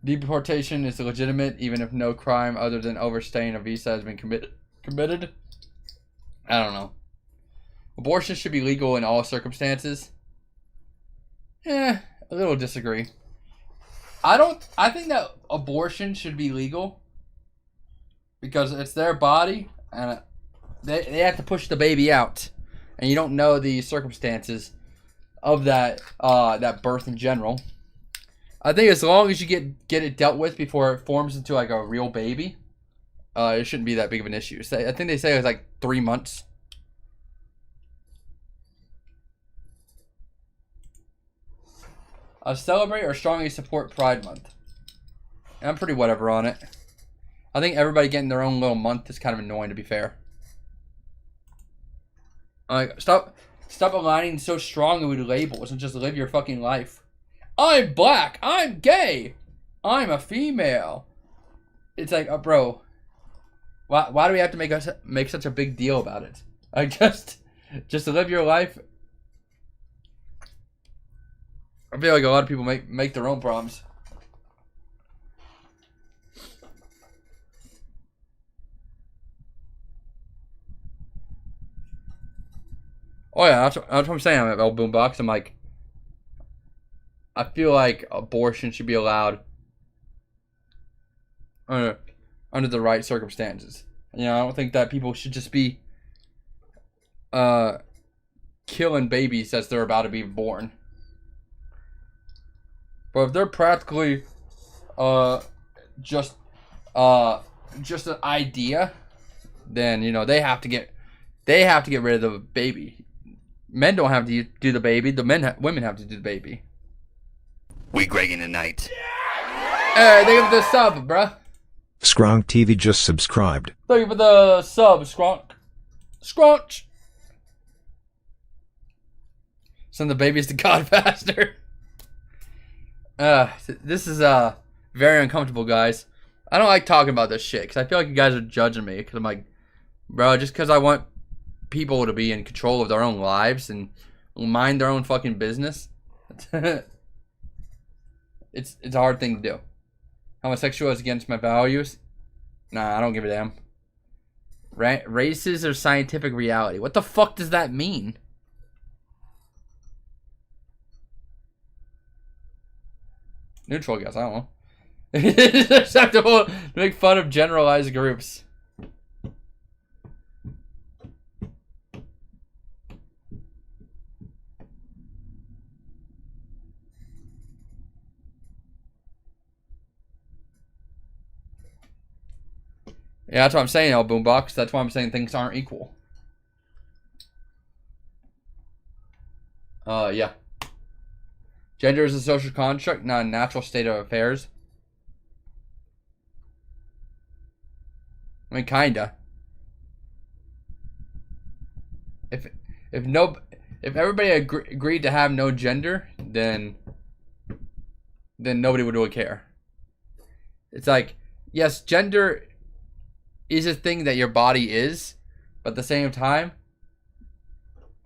Deportation is legitimate even if no crime other than overstaying a visa has been committed. I don't know. Abortion should be legal in all circumstances. A little disagree. I think that abortion should be legal because it's their body and they have to push the baby out, and you don't know the circumstances of that that birth in general. I think as long as you get it dealt with before it forms into like a real baby, it shouldn't be that big of an issue. So I think they say it was like 3 months. Celebrate or strongly support Pride Month. And I'm pretty whatever on it. I think everybody getting their own little month is kind of annoying, to be fair. Like, stop aligning so strongly with labels and just live your fucking life. I'm black. I'm gay. I'm a female. It's like, bro, why do we have to make such a big deal about it? Like, just live your life. I feel like a lot of people make their own problems. Oh yeah, that's what I'm saying. I'm at El Boombox. I'm like, I feel like abortion should be allowed under the right circumstances. You know, I don't think that people should just be killing babies as they're about to be born. But if they're practically just an idea, then you know they have to get rid of the baby. Men don't have to do the baby. Women have to do the baby. We Greging tonight. Hey, thank you for the sub, bruh. Skronk TV just subscribed. Thank you for the sub, Skronk. Skronch. Send the babies to God faster. This is very uncomfortable, guys. I don't like talking about this shit because I feel like you guys are judging me. Because I'm like, bro, just because I want people to be in control of their own lives and mind their own fucking business. It's a hard thing to do. Homosexual is against my values. Nah, I don't give a damn. Races or scientific reality. What the fuck does that mean? Neutral, I guess. I don't know. It's acceptable to make fun of generalized groups. Yeah, that's what I'm saying, El Boombox. That's why I'm saying things aren't equal. Yeah. Gender is a social construct, not a natural state of affairs. I mean, kinda. If everybody agreed to have no gender, then nobody would really care. It's like, yes, gender is a thing that your body is, but at the same time,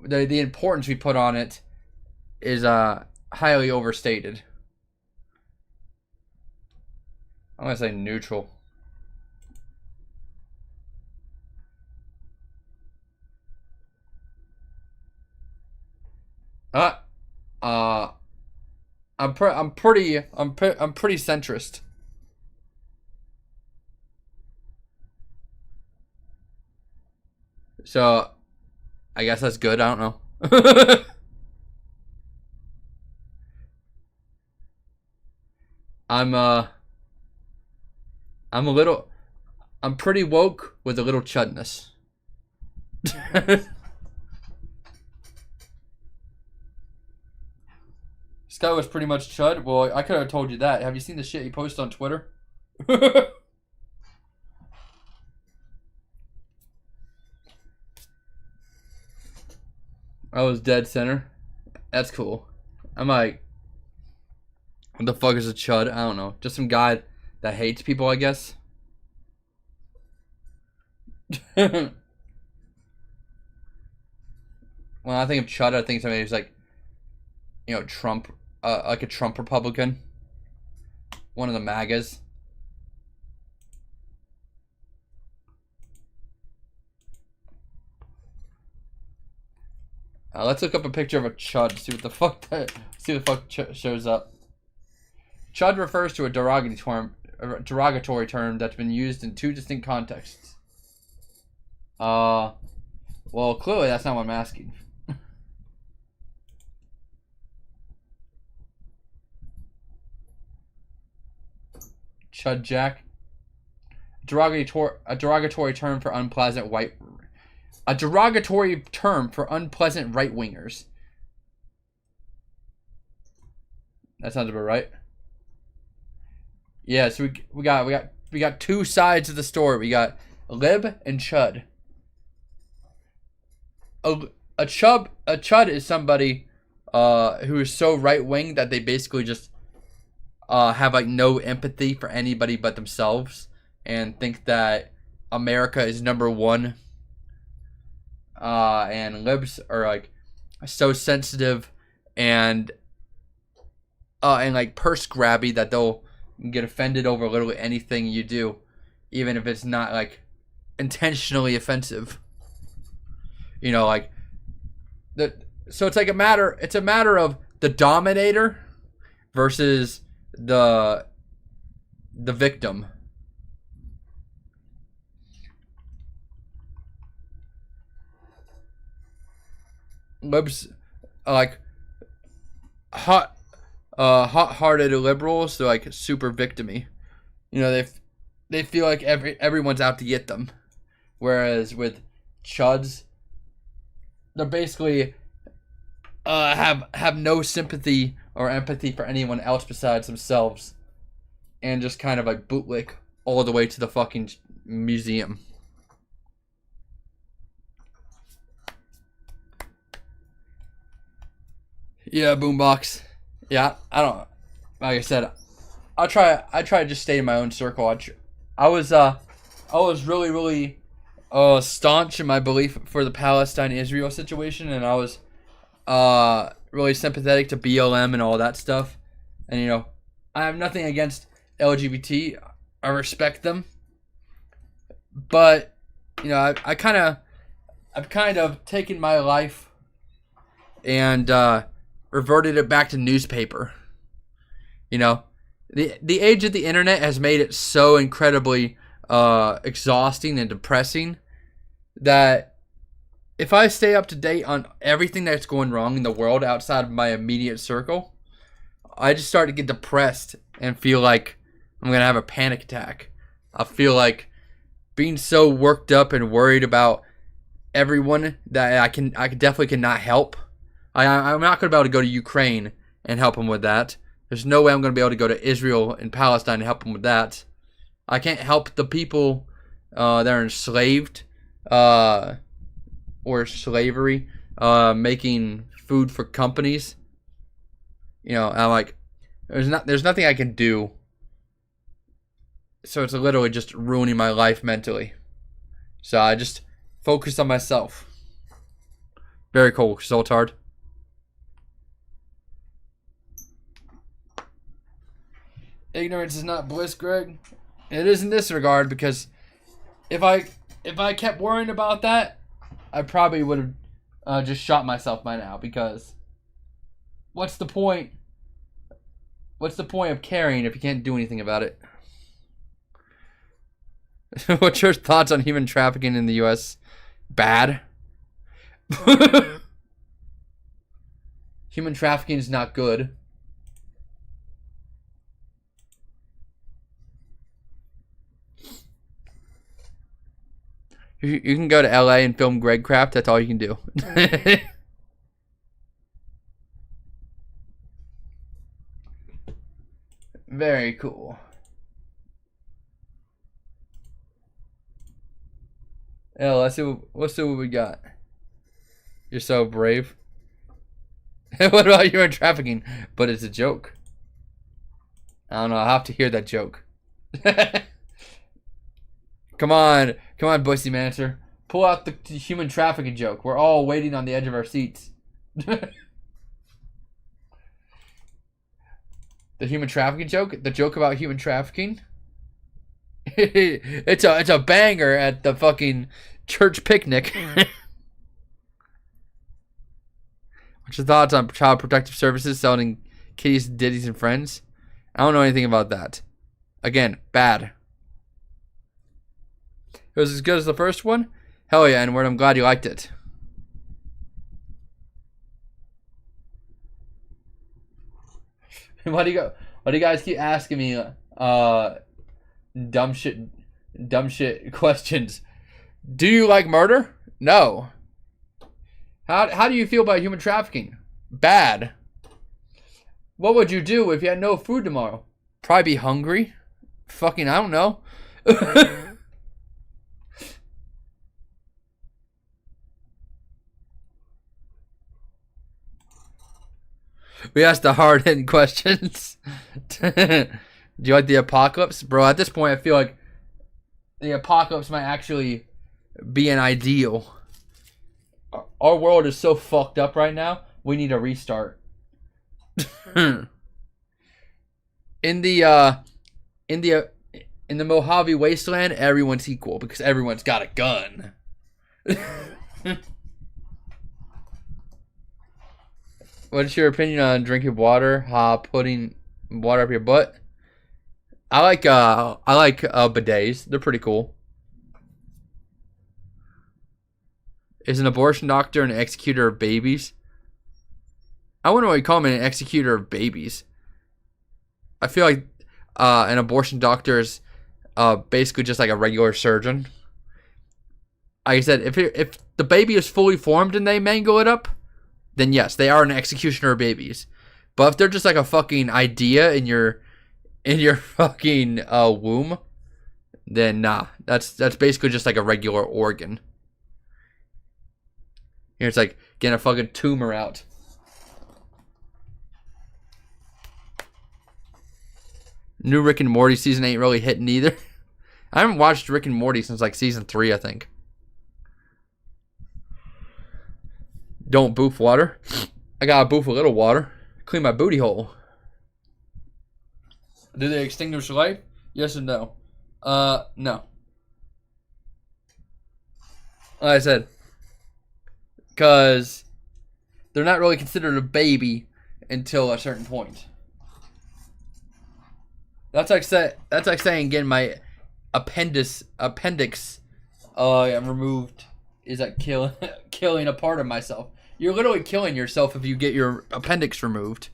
the importance we put on it is highly overstated. I'm gonna say neutral. I'm pretty centrist. So I guess that's good. I don't know. I'm I'm a little I'm pretty woke with a little chudness. This guy was pretty much chud. Well, I could have told you that. Have you seen the shit he posted on Twitter? I was dead center. That's cool. I'm like, what the fuck is a chud? I don't know. Just some guy that hates people, I guess. When I think of chud, I think of somebody who's like, you know, Trump, like a Trump Republican. One of the MAGAs. Let's look up a picture of a chud. See what the fuck shows up. Chud refers to a derogatory term that's been used in two distinct contexts. Well, clearly that's not what I'm asking. Chud Jack. A derogatory term for unpleasant right-wingers. That sounds about right. Yeah, so we got two sides of the story. We got lib and chud. A chud is somebody who is so right-wing that they basically just have like no empathy for anybody but themselves and think that America is number one. And libs are like so sensitive and like purse grabby that they'll get offended over literally anything you do, even if it's not like intentionally offensive. You know, like so it's like a matter of the dominator versus the victim. Libs are like hot-hearted liberals. They're like super victim-y. You know, they feel like everyone's out to get them. Whereas with chuds, they're basically have no sympathy or empathy for anyone else besides themselves, and just kind of like bootlick all the way to the fucking museum. Yeah, boombox. Yeah, I don't. Like I said, I try to just stay in my own circle. I was really staunch in my belief for the Palestine-Israel situation, and I was really sympathetic to BLM and all that stuff. And you know, I have nothing against LGBT. I respect them, but you know, I've kind of taken my life and reverted it back to newspaper. You know, the age of the internet has made it so incredibly exhausting and depressing that if I stay up to date on everything that's going wrong in the world outside of my immediate circle, I just start to get depressed and feel like I'm gonna have a panic attack. I feel like being so worked up and worried about everyone that I definitely cannot help. I'm not going to be able to go to Ukraine and help them with that. There's no way I'm going to be able to go to Israel and Palestine and help them with that. I can't help the people that are enslaved or slavery, making food for companies. You know, I'm like, there's nothing I can do. So it's literally just ruining my life mentally. So I just focus on myself. Very cool, Zoltard. Ignorance is not bliss, Greg. It is in this regard, because if I kept worrying about that, I probably would have just shot myself by now. Because what's the point? What's the point of caring if you can't do anything about it? What's your thoughts on human trafficking in the U.S.? Bad. Human trafficking is not good. You can go to LA and film Greg Craft. That's all you can do. Very cool. Yeah, let's see what we got. You're so brave. What about human trafficking? But it's a joke. I don't know. I'll have to hear that joke. Come on, Boise Manager. Pull out the human trafficking joke. We're all waiting on the edge of our seats. The human trafficking joke? The joke about human trafficking? it's a banger at the fucking church picnic. What's your thoughts on Child Protective Services selling kitties, ditties, and friends? I don't know anything about that. Again, bad. It was as good as the first one? Hell yeah, N-word. I'm glad you liked it. Why do you guys keep asking me dumb shit questions? Do you like murder? No. How do you feel about human trafficking? Bad. What would you do if you had no food tomorrow? Probably be hungry. Fucking, I don't know. We asked the hard-hitting questions. Do you like the apocalypse? Bro, at this point, I feel like the apocalypse might actually be an ideal. Our world is so fucked up right now, we need a restart. In the Mojave Wasteland, everyone's equal because everyone's got a gun. What's your opinion on drinking water? Putting water up your butt? I like bidets. They're pretty cool. Is an abortion doctor an executor of babies? I wouldn't really call him an executor of babies. I feel like an abortion doctor is basically just like a regular surgeon. Like I said, if the baby is fully formed and they mangle it up, then yes, they are an executioner of babies. But if they're just like a fucking idea in your fucking womb, then nah. That's basically just like a regular organ. Here it's like getting a fucking tumor out. New Rick and Morty season ain't really hitting either. I haven't watched Rick and Morty since like season 3, I think. Don't boof water. I gotta boof a little water. Clean my booty hole. Do they extinguish life? Yes and no. No. Like I said, because they're not really considered a baby until a certain point. That's like saying getting my appendix removed is like killing a part of myself. You're literally killing yourself if you get your appendix removed.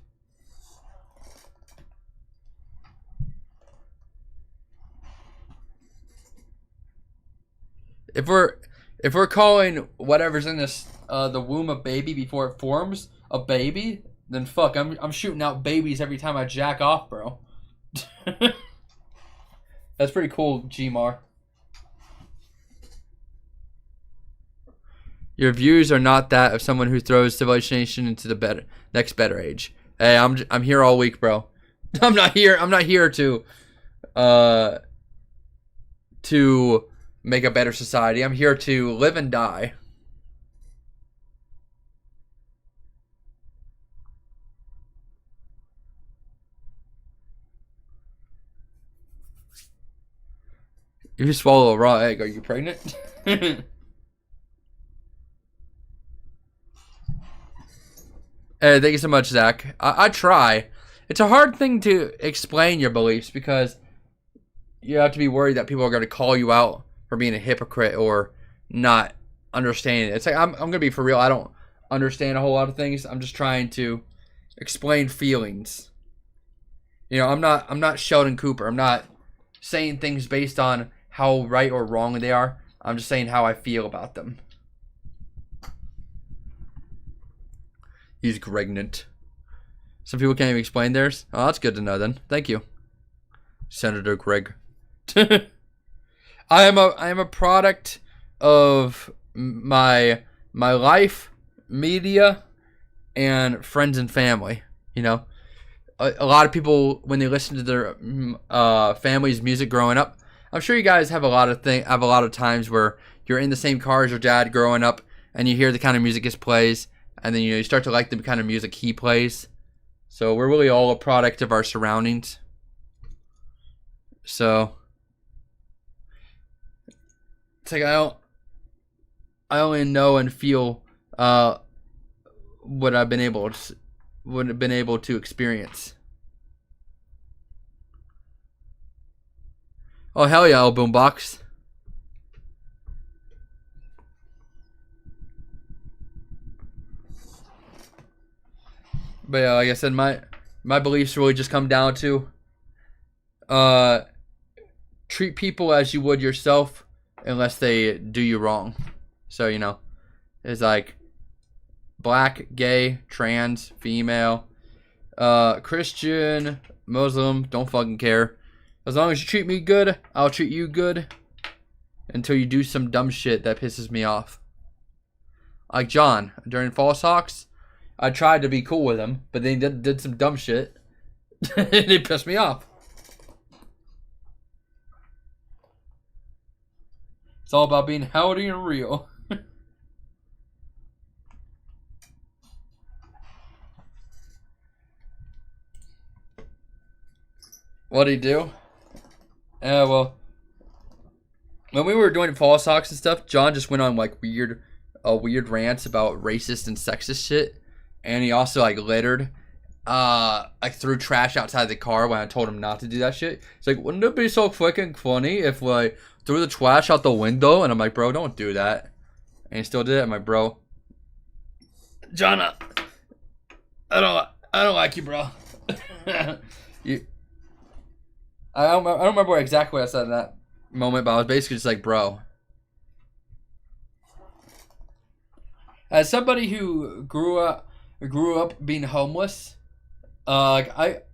If we're calling whatever's in this the womb a baby before it forms a baby, then fuck, I'm shooting out babies every time I jack off, bro. That's pretty cool, Gmar. Your views are not that of someone who throws civilization into the next better age. Hey, I'm here all week, bro. I'm not here to make a better society. I'm here to live and die. If you swallow a raw egg, are you pregnant? Hey, thank you so much, Zach. I try. It's a hard thing to explain your beliefs because you have to be worried that people are going to call you out for being a hypocrite or not understanding it. It's like I'm gonna be for real. I don't understand a whole lot of things. I'm just trying to explain feelings. You know, I'm not Sheldon Cooper. I'm not saying things based on how right or wrong they are. I'm just saying how I feel about them. He's pregnant. Some people can't even explain theirs. Oh, that's good to know then. Thank you, Senator Greg. I am a product of my life, media, and friends and family. You know, a lot of people when they listen to their family's music growing up, I'm sure you guys have a lot of times where you're in the same car as your dad growing up, and you hear the kind of music he plays, and then you start to like the kind of music he plays. So we're really all a product of our surroundings. So it's like I only know and feel what I've been able to experience. Oh hell yeah, old boombox. But yeah, like I said, my beliefs really just come down to treat people as you would yourself unless they do you wrong. So, you know, it's like black, gay, trans, female, Christian, Muslim, don't fucking care. As long as you treat me good, I'll treat you good until you do some dumb shit that pisses me off. Like John, during Fall Sox, I tried to be cool with him, but then he did some dumb shit, and it pissed me off. It's all about being healthy and real. What'd he do? Well, when we were doing Fall Sox and stuff, John just went on like weird rants about racist and sexist shit. And he also like littered, like threw trash outside the car when I told him not to do that shit. He's like, wouldn't it be so freaking funny if like threw the trash out the window? And I'm like, bro, don't do that. And he still did it. I'm like, bro, John, I don't like you, bro. I don't remember exactly what I said in that moment, but I was basically just like, bro. As somebody who grew up being homeless, we had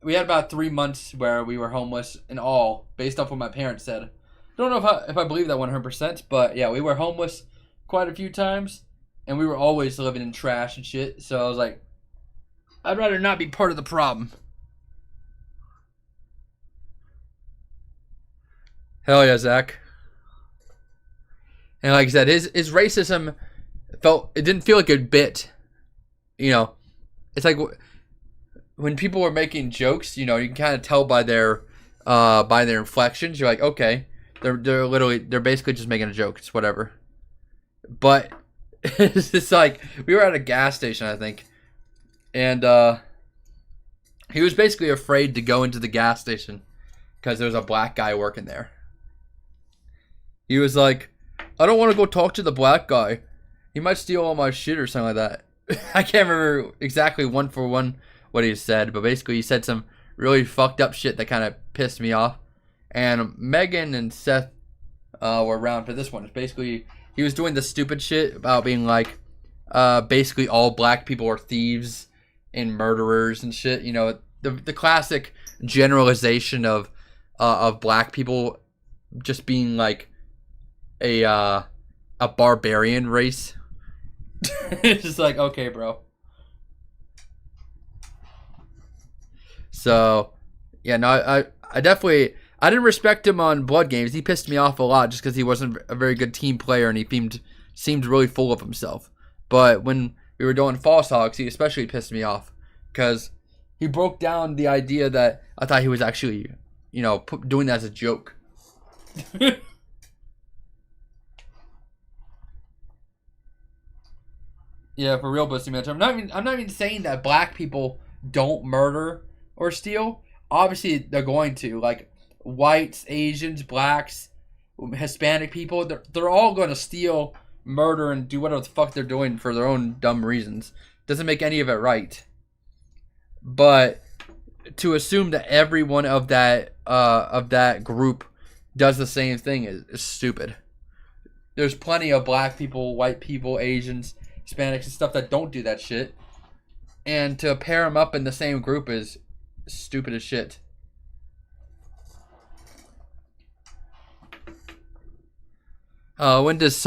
about 3 months where we were homeless in all, based off what my parents said. I don't know if I believe that 100%, but yeah, we were homeless quite a few times, and we were always living in trash and shit. So I was like, I'd rather not be part of the problem. Hell yeah, Zach. And like I said, his racism didn't feel like a bit. You know, it's like when people were making jokes, you know, you can kind of tell by their inflections. You're like, okay, they're basically just making a joke. It's whatever. But it's just like we were at a gas station, I think, and he was basically afraid to go into the gas station because there was a black guy working there. He was like, I don't want to go talk to the black guy. He might steal all my shit or something like that. I can't remember exactly one for one what he said, but basically he said some really fucked up shit that kind of pissed me off. And Megan and Seth were around for this one. It's basically, he was doing the stupid shit about being like, basically all black people are thieves and murderers and shit. You know, the classic generalization of black people just being like a barbarian race. It's just like, okay, bro. So, yeah, no, I definitely, I didn't respect him on Blood Games. He pissed me off a lot just because he wasn't a very good team player and he seemed really full of himself. But when we were doing False Hogs, he especially pissed me off because he broke down the idea that I thought he was actually, you know, doing that as a joke. Yeah, for real, Bussy Mentor. I'm not even saying that black people don't murder or steal. Obviously, they're going to. Like, whites, Asians, blacks, Hispanic people, they're all going to steal, murder, and do whatever the fuck they're doing for their own dumb reasons. Doesn't make any of it right. But to assume that everyone of that group does the same thing is stupid. There's plenty of black people, white people, Asians, Hispanics, and stuff that don't do that shit. And to pair them up in the same group is stupid as shit. When does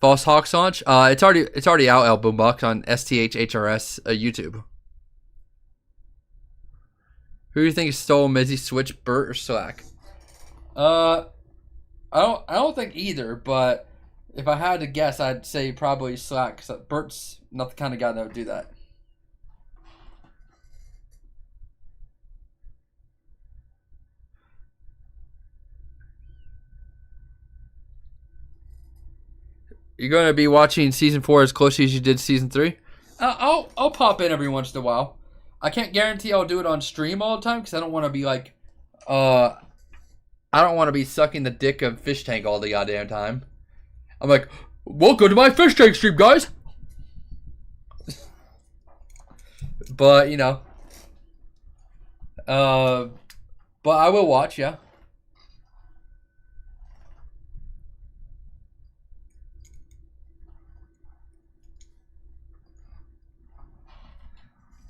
False Hawks launch? It's already out, El Boombox, on STHHRS YouTube. Who do you think stole Mizzy's Switch, Bert or Slack? I don't think either, but if I had to guess, I'd say probably Slack, because Bert's not the kind of guy that would do that. You're going to be watching Season 4 as closely as you did Season 3? I'll pop in every once in a while. I can't guarantee I'll do it on stream all the time, because I don't want to be like... I don't want to be sucking the dick of Fish Tank all the goddamn time. I'm like, welcome to my Fish Tank stream, guys! But, you know... but I will watch, yeah.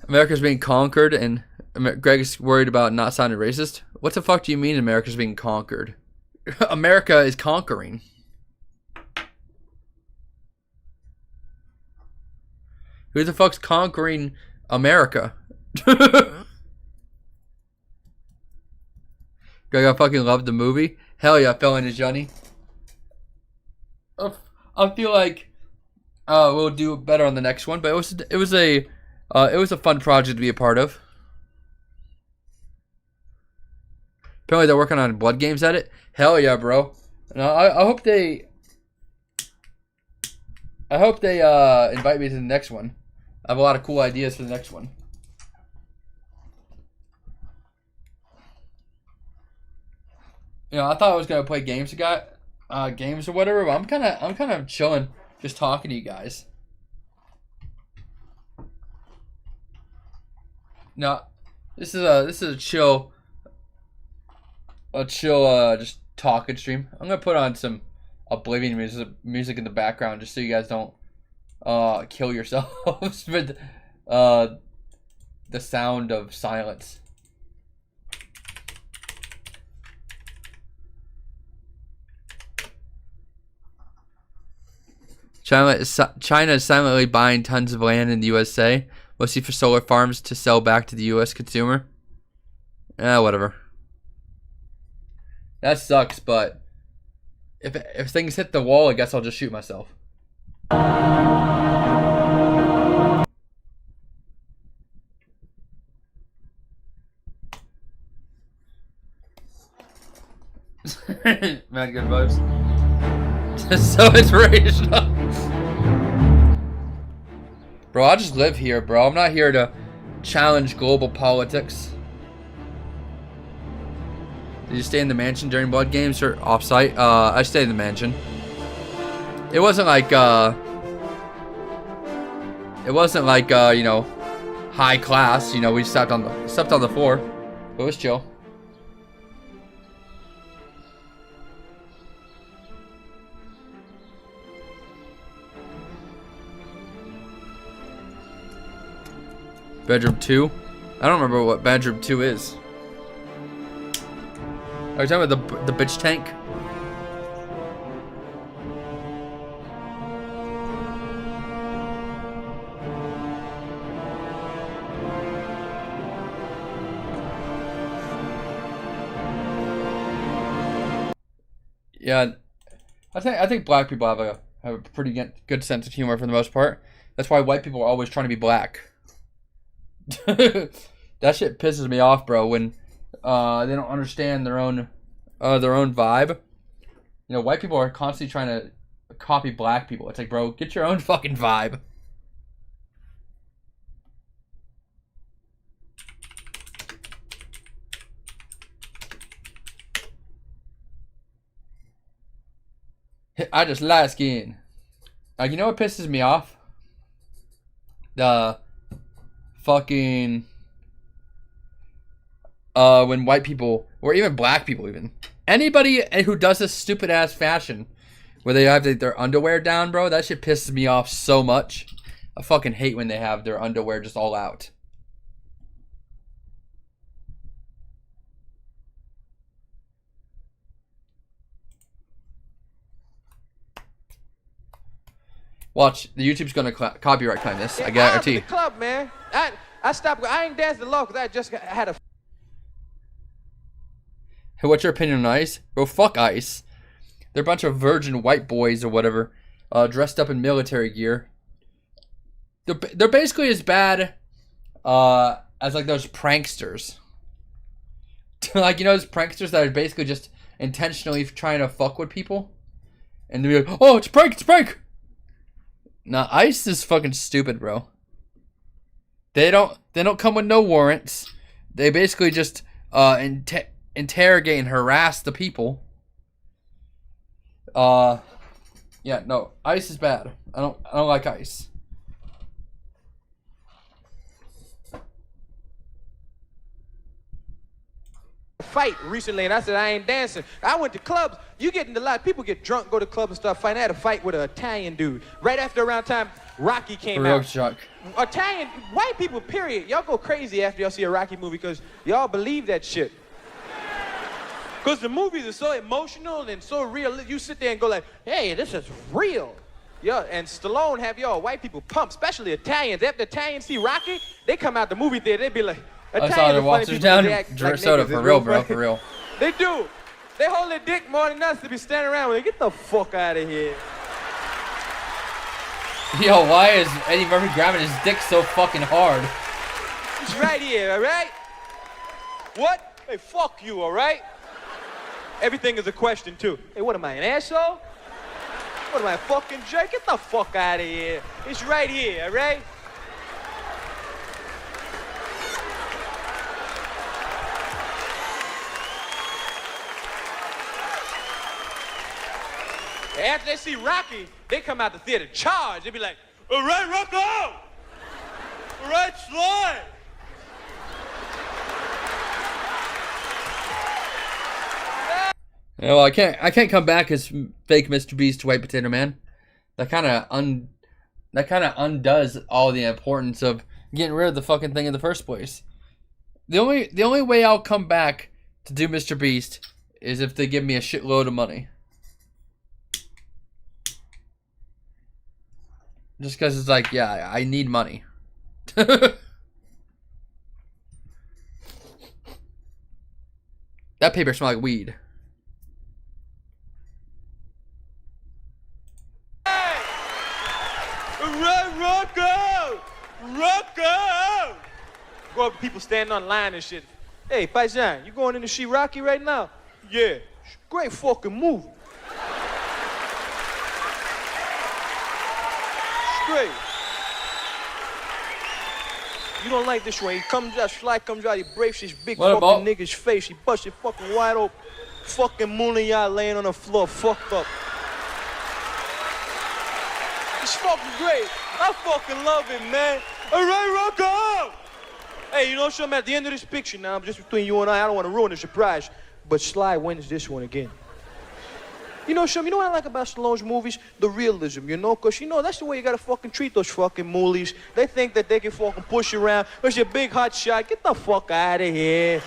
America's being conquered, and Greg is worried about not sounding racist. What the fuck do you mean America's being conquered? America is conquering. Who the fuck's conquering America? Greg, I fucking loved the movie. Hell yeah, fell into Johnny. I feel like we'll do better on the next one, but it was a fun project to be a part of. Apparently they're working on Blood Games at it. Hell yeah, bro. And I hope they invite me to the next one. I have a lot of cool ideas for the next one. You know, I thought I was gonna play games or whatever, but I'm kind of chilling, just talking to you guys. No, this is a chill, just talking stream. I'm gonna put on some Oblivion music in the background, just so you guys don't kill yourselves with the sound of silence. China is silently buying tons of land in the USA, mostly for solar farms to sell back to the U.S. consumer. Whatever. That sucks, but if things hit the wall, I guess I'll just shoot myself. Man, good vibes. So inspirational. Bro, I just live here, bro. I'm not here to challenge global politics. Did you stay in the mansion during Blood Games or off-site? I stayed in the mansion. It wasn't like, you know, high class. You know, we slept on the floor. But it was chill. Bedroom 2? I don't remember what bedroom 2 is. Are you talking about the bitch tank? Yeah, I think black people have a pretty good sense of humor for the most part. That's why white people are always trying to be black. That shit pisses me off, bro, when they don't understand their own vibe. You know, white people are constantly trying to copy black people. It's like, bro, get your own fucking vibe. I just light skin. You know what pisses me off? The fucking when white people, or even black people, even anybody who does this stupid ass fashion where they have their underwear down, bro, that shit pisses me off so much. I fucking hate when they have their underwear just all out. Watch, the YouTube's gonna copyright claim this. Yeah, I guarantee. The club, man. I stopped. I ain't danced alone because I just had a. Hey, what's your opinion on ICE? Bro, fuck ICE. They're a bunch of virgin white boys or whatever, dressed up in military gear. They're basically as bad as like those pranksters. Like, you know, those pranksters that are basically just intentionally trying to fuck with people, and they're like, "Oh, it's a prank! It's a prank!" Nah, ICE is fucking stupid, bro. They don't come with no warrants. They basically just interrogate and harass the people. Yeah, no, ICE is bad. I don't like ICE. Fight recently, and I said I ain't dancing. I went to clubs. You get into a lot. People get drunk, go to clubs and start fighting. I had a fight with an Italian dude right after around time Rocky came out. Shock. Italian, white people, period. Y'all go crazy after y'all see a Rocky movie because y'all believe that shit. Because the movies are so emotional and so real. You sit there and go like, hey, this is real. Yeah, and Stallone have y'all white people pumped, especially Italians. After Italians see Rocky, they come out the movie theater, they be like, I saw the watchers down like soda for real, bro, for real. They do. They hold their dick more than us to be standing around with it. Get the fuck out of here. Yo, why is Eddie Murphy grabbing his dick so fucking hard? It's right here, all right? What? Hey, fuck you, all right? Everything is a question, too. Hey, what am I, an asshole? What am I, a fucking jerk? Get the fuck out of here. It's right here, all right? After they see Rocky, they come out the theater charged. They be like, all right, Rocco! All right, Sly! Well, I can't come back as fake Mr. Beast White Potato Man. That kind of undoes all the importance of getting rid of the fucking thing in the first place. The only way I'll come back to do Mr. Beast is if they give me a shitload of money. Just because it's like, yeah, I need money. That paper smells like weed. Hey! Rocco! Rocco! Go up to people standing on line and shit. Hey, Paisan, you going in to see Rocky right now? Yeah. Great fucking movie. Great. You don't like this one. He comes out, Sly comes out, he breaks his big fucking nigga's face. He busts it fucking wide open. Fucking Moonlight laying on the floor, fucked up. It's fucking great. I fucking love it, man. All right, Rocco! Hey, you know something? At the end of this picture now, just between you and I don't want to ruin the surprise, but Sly wins this one again. You know something? You know what I like about Stallone's movies? The realism, you know? Because, you know, that's the way you gotta fucking treat those fucking moolies. They think that they can fucking push you around. Because you're a big hot shot. Get the fuck out of here.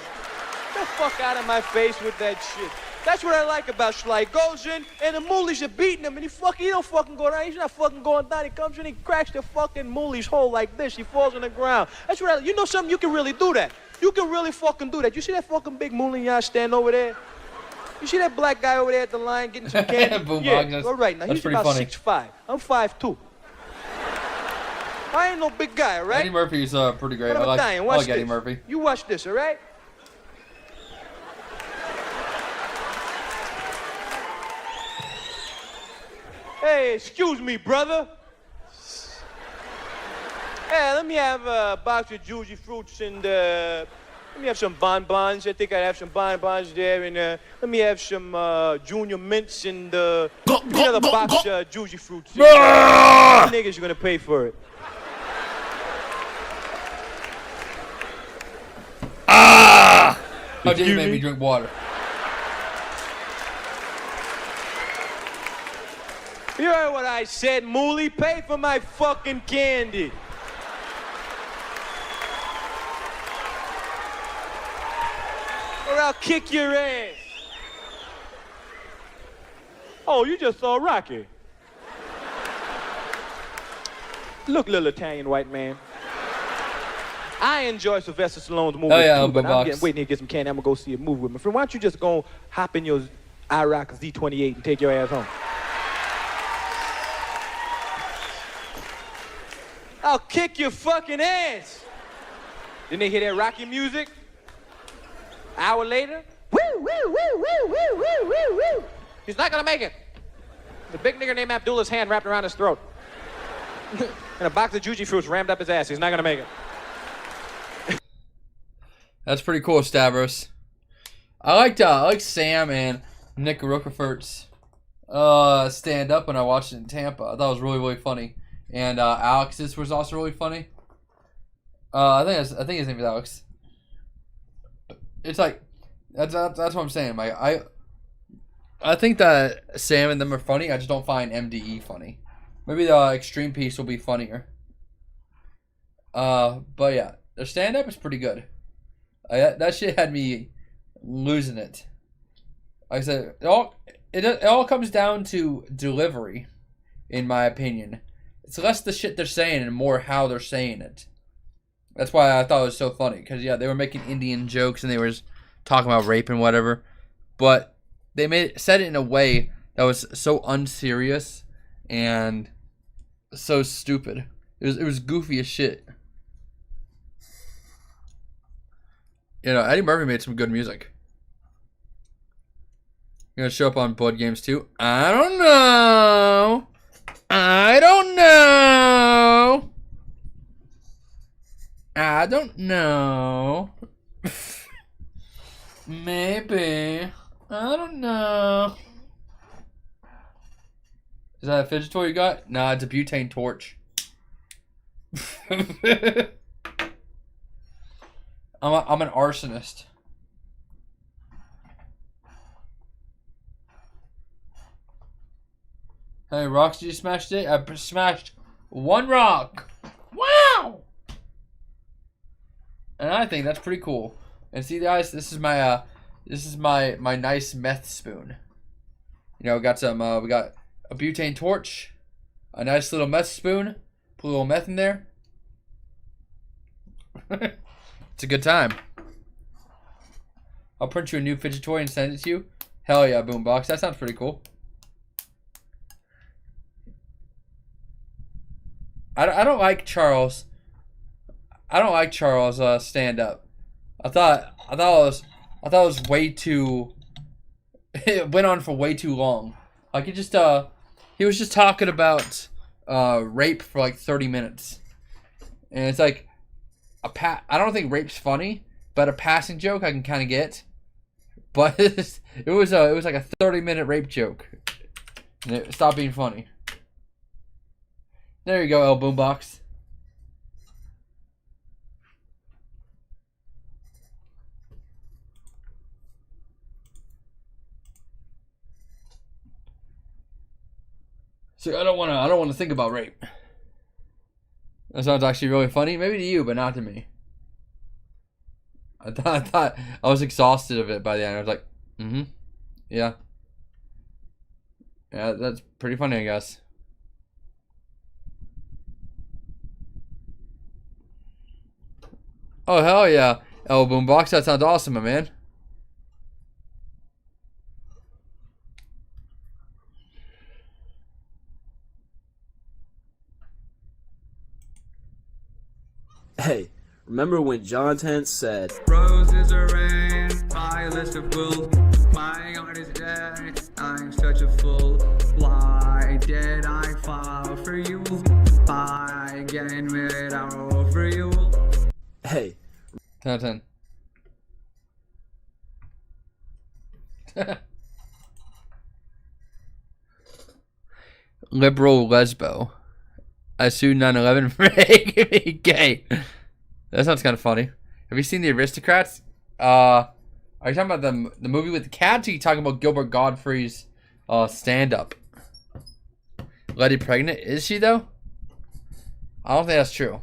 Get the fuck out of my face with that shit. That's what I like about Sly. He goes in, and the moolies are beating him, and he don't fucking go down. He's not fucking going down. He comes in, he cracks the fucking moolie's hole like this. He falls on the ground. That's what you know something? You can really do that. You can really fucking do that. You see that fucking big moolie stand over there? You see that black guy over there at the line getting some candy? Boom, yeah, all right. Now, he's about 6'5". I'm 5'2". I ain't no big guy, all right? Eddie Murphy's pretty great. I like Eddie Murphy. You watch this, all right? Hey, excuse me, brother. Hey, let me have a box of juicy fruits and Let me have some bonbons. I think I'd have some bonbons there. And let me have some Junior Mints and give me another box Juicy Fruits. Niggas are going to pay for it. How dare you make me drink water? You heard what I said, Mooly. Pay for my fucking candy. Or I'll kick your ass. Oh, you just saw Rocky. Look, little Italian white man. I enjoy Sylvester Stallone's movies too, but I'm waiting here to get some candy. I'm gonna go see a movie with my friend. Why don't you just go hop in your IROC Z28 and take your ass home? I'll kick your fucking ass. Then they hear that Rocky music. Hour later, woo, woo, woo, woo, woo, woo, woo, woo. He's not gonna make it. The big nigger named Abdullah's hand wrapped around his throat. And a box of Juicy Fruits rammed up his ass. He's not gonna make it. That's pretty cool, Stavros. I liked Sam and Nick Rookefort's stand up when I watched it in Tampa. I thought it was really, really funny. And Alex's was also really funny. I think his name is Alex. It's like that's what I'm saying. Like I think that Sam and them are funny. I just don't find MDE funny. Maybe the extreme piece will be funnier. But yeah, their stand up is pretty good. That shit had me losing it. Like I said, it all comes down to delivery, in my opinion. It's less the shit they're saying and more how they're saying it. That's why I thought it was so funny. Because, yeah, they were making Indian jokes and they were talking about rape and whatever. But they said it in a way that was so unserious and so stupid. It was goofy as shit. You know, Eddie Murphy made some good music. You're going to show up on Blood Games too? I don't know. I don't know. I don't know. Maybe. I don't know. Is that a fidget toy you got? Nah, it's a butane torch. I'm an arsonist. How many rocks did you smash today? I smashed one rock. Wow! And I think that's pretty cool. And see, guys, this is my nice meth spoon. You know, we got a butane torch, a nice little meth spoon, put a little meth in there. It's a good time. I'll print you a new fidget toy and send it to you. Hell yeah, Boombox. That sounds pretty cool. I don't like Charles. I don't like Charles' stand up. I thought it was way too. It went on for way too long. Like he was just talking about rape for like 30 minutes, and it's like I don't think rape's funny, but a passing joke I can kind of get. But it was like a 30-minute rape joke, and it stopped being funny. There you go, El Boombox. See, I don't want to think about rape. That sounds actually really funny. Maybe to you, but not to me. I thought I was exhausted of it by the end. I was like, yeah. Yeah, that's pretty funny, I guess. Oh, hell yeah. El Boombox, that sounds awesome, my man. Hey, remember when John Tent said, Roses are red, my list of fools, my heart is dead, I'm such a fool. Why did I fall for you? Why again would I roll for you? hey, 10 out of 10. Liberal lesbo. I sued 9/11 for making me gay. That sounds kind of funny. Have you seen The Aristocrats? Are you talking about the movie with the cats? Or are you talking about Gilbert Gottfried's stand-up? Letty pregnant? Is she though? I don't think that's true.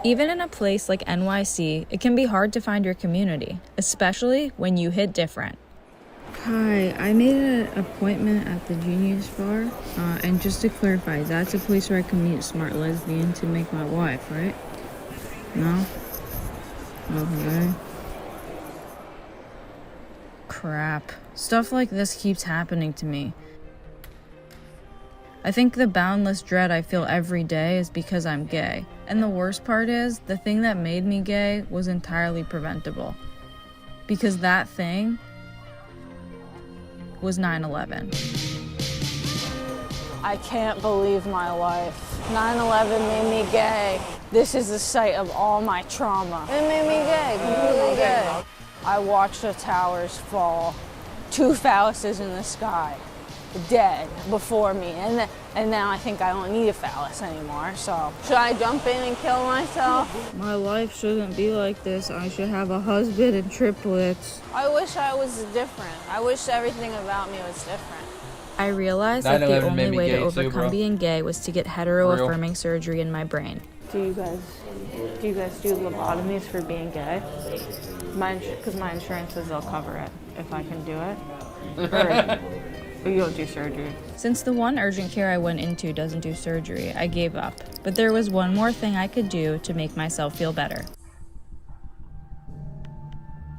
Even in a place like NYC, it can be hard to find your community, especially when you hit different. Hi, I made an appointment at the Genius Bar, and just to clarify, that's a place where I can meet a smart lesbian to make my wife, right? No? Okay. Crap. Stuff like this keeps happening to me. I think the boundless dread I feel every day is because I'm gay. And the worst part is, the thing that made me gay was entirely preventable. Because that thing was 9/11. I can't believe my life. 9/11 made me gay. This is the site of all my trauma. It made me gay, completely gay. I watched the towers fall. 2 phalluses in the sky. Dead before me, and now I think I don't need a phallus anymore, so should I jump in and kill myself? My life shouldn't be like this. I should have a husband and triplets. I wish I was different. I wish everything about me was different. I realized that the 9/11 only made me way to gay too, overcome bro. being gay was to get hetero-affirming surgery in my brain. Do you guys do lobotomies for being gay? Because my insurance says they'll cover it if I can do it. Or you'll do surgery. Since the one urgent care I went into doesn't do surgery, I gave up. But there was one more thing I could do to make myself feel better.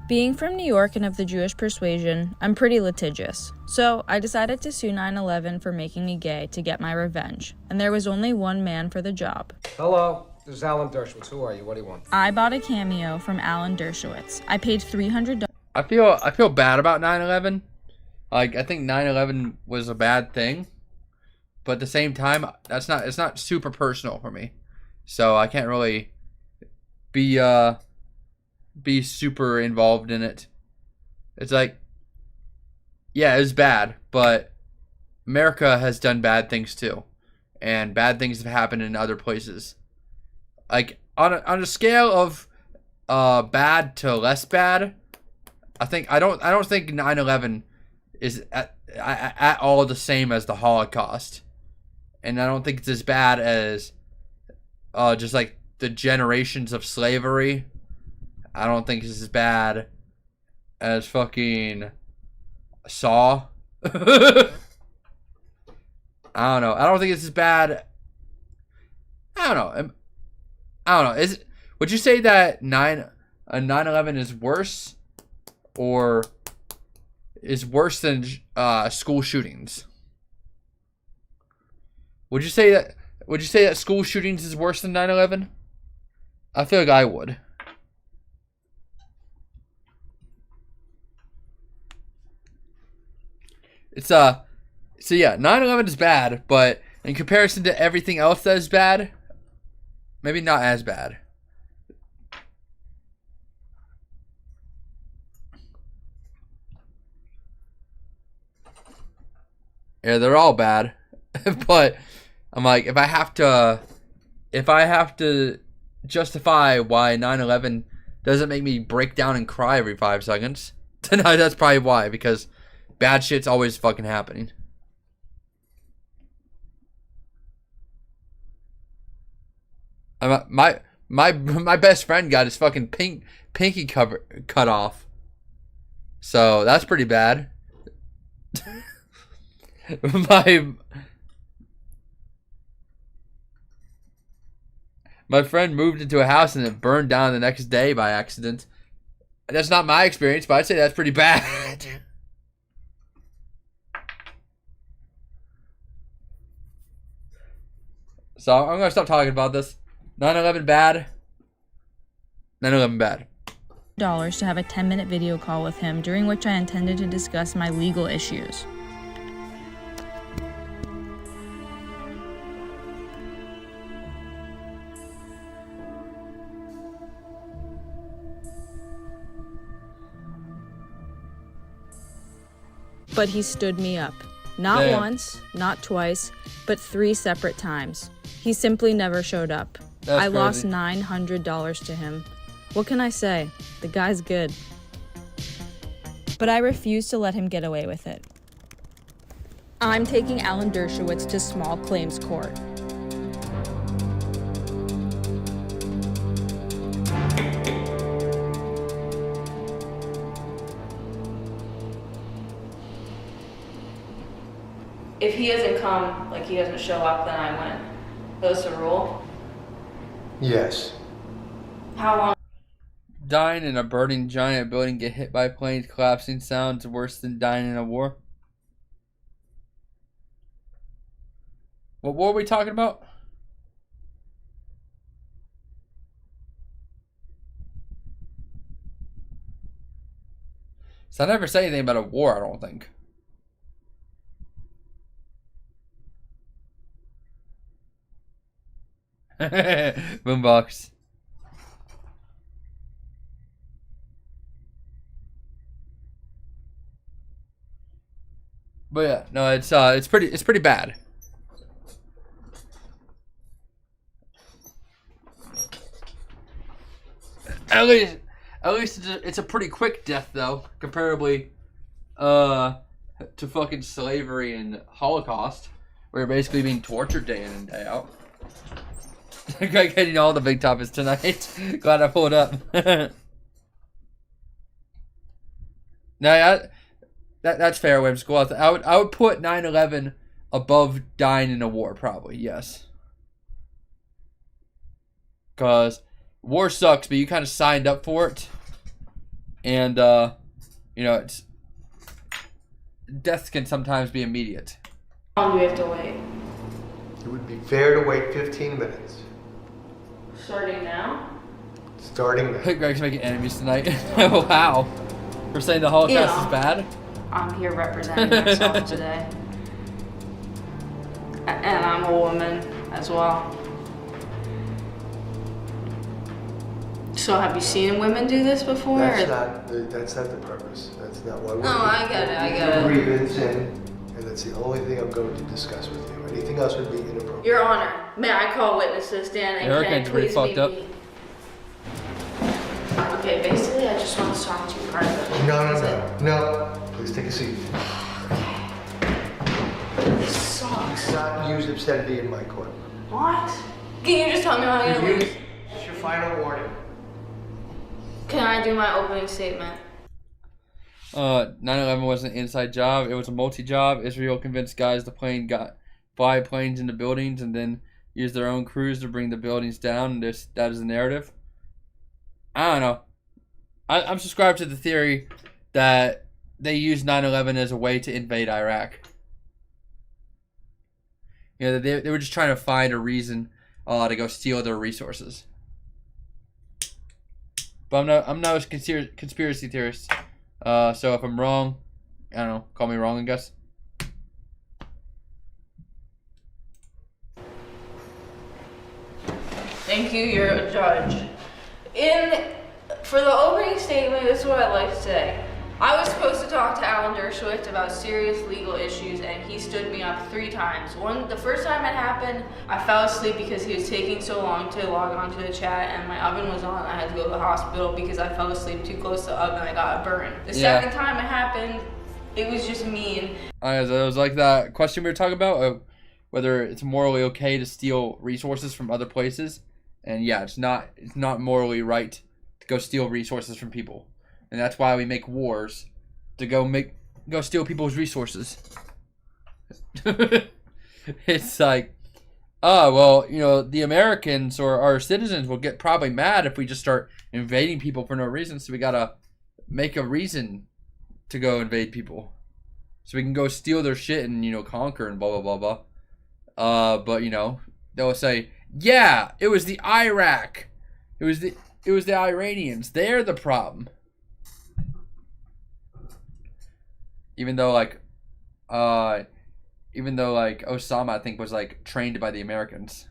Being from New York and of the Jewish persuasion, I'm pretty litigious. So I decided to sue 9/11 for making me gay to get my revenge. And there was only one man for the job. Hello, this is Alan Dershowitz. Who are you? What do you want? I bought a cameo from Alan Dershowitz. I paid $300. I feel bad about 9/11. Like, I think 9/11 was a bad thing, but at the same time, it's not super personal for me, so I can't really be super involved in it. It's like, yeah, it was bad, but America has done bad things too, and bad things have happened in other places. Like on a scale of bad to less bad, I don't think 9/11 is at all the same as the Holocaust, and I don't think it's as bad as just like the generations of slavery. I don't think it's as bad as fucking Saw. I don't know. I don't think it's as bad. I don't know. Would you say that 9/11 is worse, or is worse than school shootings? Would you say that school shootings is worse than 9/11? I feel like I would. It's so yeah, 9/11 is bad, but in comparison to everything else that is bad, maybe not as bad. Yeah, they're all bad. But I'm like, if I have to justify why 9/11 doesn't make me break down and cry every 5 seconds, then that's probably why, because bad shit's always fucking happening. My best friend got his fucking pinky cut off. So that's pretty bad. My friend moved into a house and it burned down the next day by accident. That's not my experience, but I'd say that's pretty bad. So I'm gonna stop talking about this. 9/11 bad. 9/11 bad. To have a 10-minute video call with him, during which I intended to discuss my legal issues. But he stood me up. Not Damn. once, not twice, but 3 separate times. He simply never showed up. That's I lost crazy. $900 to him. What can I say? The guy's good. But I refuse to let him get away with it. I'm taking Alan Dershowitz to small claims court. If he doesn't come, like he doesn't show up, then I win. That's the rule. Yes. How long? Dying in a burning giant building, get hit by planes, collapsing sounds worse than dying in a war. What war are we talking about? So I never say anything about a war, I don't think. Boombox. But yeah, no, it's pretty bad. At least it's a pretty quick death though, comparably to fucking slavery and Holocaust, where you're basically being tortured day in and day out. Greg hitting all the big topics tonight. Glad I pulled up. That's fair, Whimsical. I would put 9/11 above dying in a war, probably, yes. Because war sucks, but you kind of signed up for it. And, you know, death can sometimes be immediate. How long do we have to wait? It would be fair to wait 15 minutes. Starting now? Starting now. Greg's making enemies tonight. Wow. For saying the Holocaust is bad? I'm here representing myself today. And I'm a woman as well. So have you seen women do this before? That's not the purpose. That's not why we're No, I get it, I get it. Grievance and that's the only thing I'm going to discuss with you. Anything else would be inappropriate. Your Honor, may I call witness to the stand and can it please be me? Okay, basically I just want to talk to you privately. No. Please take a seat. This sucks. Do not use obscenity in my court. What? Can you just tell me how I'm gonna lose? It's your final warning. Can I do my opening statement? 9/11 wasn't an inside job. It was a multi-job. Israel convinced guys to fly planes into buildings and then use their own crews to bring the buildings down. That is the narrative. I don't know. I'm subscribed to the theory that they used 9/11 as a way to invade Iraq. You know, they were just trying to find a reason to go steal their resources. But I'm not a conspiracy theorist. So if I'm wrong, I don't know, call me wrong, I guess. Thank you, you're a judge. For the opening statement, this is what I'd like to say. I was supposed to talk to Alan Dershowitz about serious legal issues, and he stood me up 3 times. The first time it happened, I fell asleep because he was taking so long to log on to the chat, and my oven was on. I had to go to the hospital because I fell asleep too close to the oven. I got a burn. The second time it happened, it was just mean. It was like that question we were talking about, whether it's morally okay to steal resources from other places. And yeah, it's not morally right to go steal resources from people. And that's why we make wars, to go steal people's resources. It's like, oh, well, you know, the Americans or our citizens will get probably mad if we just start invading people for no reason. So we gotta make a reason to go invade people, so we can go steal their shit and, you know, conquer and blah blah blah blah. But you know, they'll say, yeah, it was the Iraq. It was the Iranians. They're the problem. Even though like Osama, I think, was like trained by the Americans.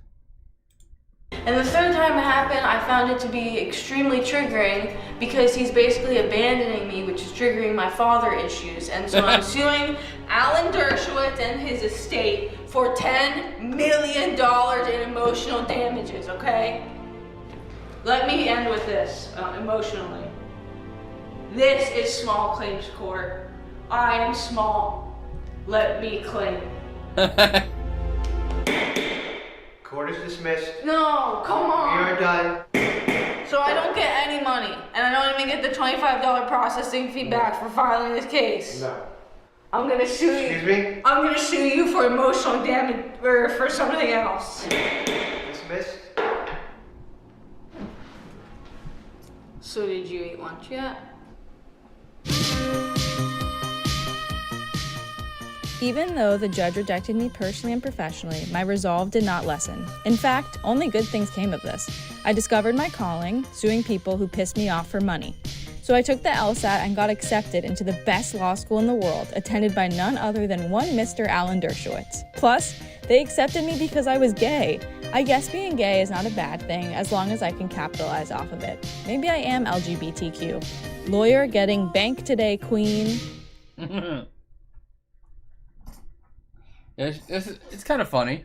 And the third time it happened, I found it to be extremely triggering because he's basically abandoning me, which is triggering my father issues. And so I'm suing Alan Dershowitz and his estate for $10 million in emotional damages, okay? Let me end with this, emotionally. This is small claims court. I am small. Let me claim. Court is dismissed. No, come on. You're done. So I don't get any money, and I don't even get the $25 processing fee back for filing this case. No. I'm gonna sue you. Excuse me? I'm gonna sue you for emotional damage or for something else. Dismissed. So did you eat lunch yet? Even though the judge rejected me personally and professionally, my resolve did not lessen. In fact, only good things came of this. I discovered my calling, suing people who pissed me off for money. So I took the LSAT and got accepted into the best law school in the world, attended by none other than one Mr. Alan Dershowitz. Plus, they accepted me because I was gay. I guess being gay is not a bad thing as long as I can capitalize off of it. Maybe I am LGBTQ. Lawyer getting bank today, queen. It's kind of funny.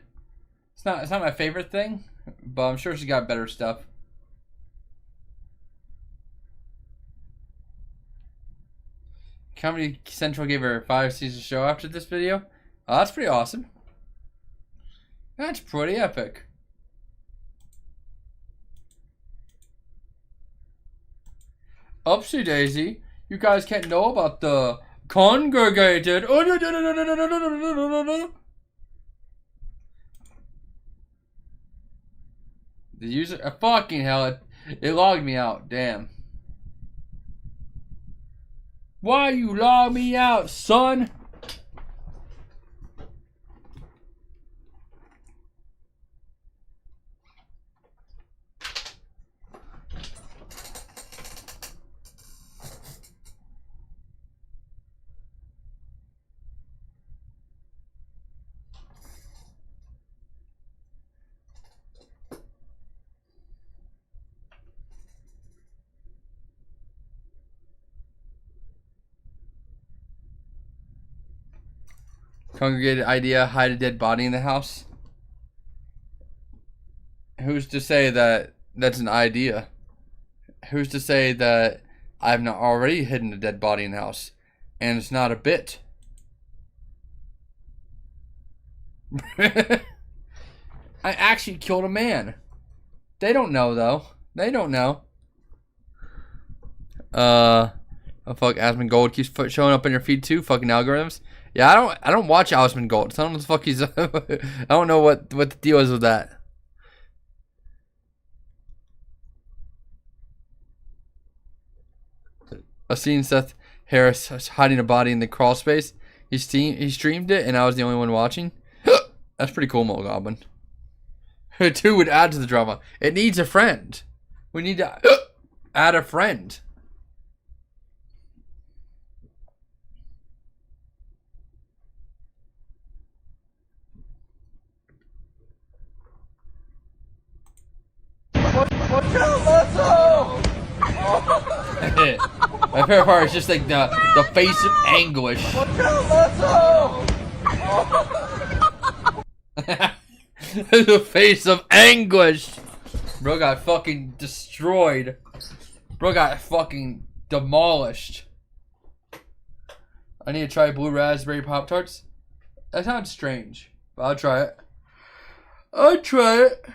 It's not my favorite thing, but I'm sure she got better stuff. Comedy Central gave her a 5-season show after this video. Oh, that's pretty awesome. That's pretty epic. Upsy daisy, you guys can't know about the congregated. The user, fucking hell, it logged me out. Damn. Why you log me out, son? Congregated idea, hide a dead body in the house. Who's to say that that's an idea? Who's to say that I've not already hidden a dead body in the house and it's not a bit? I actually killed a man. They don't know though. They don't know. Oh fuck, Asmongold keeps showing up in your feed too. Fucking algorithms. Yeah, I don't watch Asmongold. I don't know what the fuck he's. I don't know what the deal is with that. I've seen Seth Harris hiding a body in the crawl space. He streamed it, and I was the only one watching. That's pretty cool, Mo Goblin. 2 would add to the drama. It needs a friend. We need to add a friend. My favorite part is just like the face of anguish. The face of anguish. Bro got fucking destroyed. Bro got fucking demolished. I need to try blue raspberry Pop-Tarts. That sounds strange, but I'll try it. I'll try it.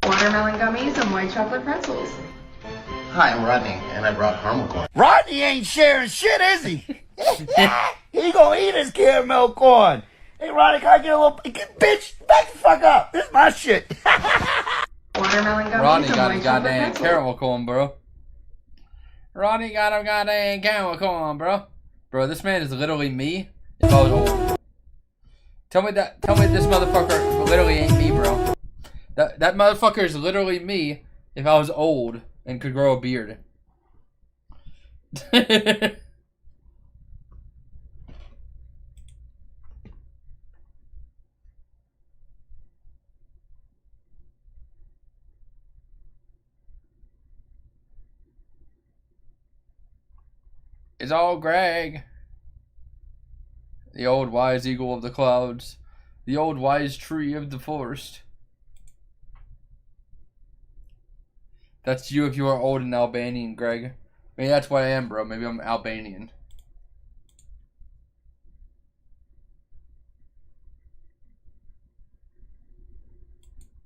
Watermelon gummies and white chocolate pretzels. Hi, I'm Rodney, and I brought caramel corn. Rodney ain't sharing shit, is he? He gonna eat his caramel corn. Hey, Ronnie, can I get a little... Bitch, back the fuck up. This is my shit. Ronnie got his goddamn caramel corn, bro. Ronnie got him goddamn caramel corn, bro. Bro, this man is literally me if I was old. Tell me this motherfucker literally ain't me, bro. That motherfucker is literally me if I was old and could grow a beard. It's all Greg. The old wise eagle of the clouds. The old wise tree of the forest. That's you if you are old and Albanian, Greg. Maybe that's what I am, bro. Maybe I'm Albanian.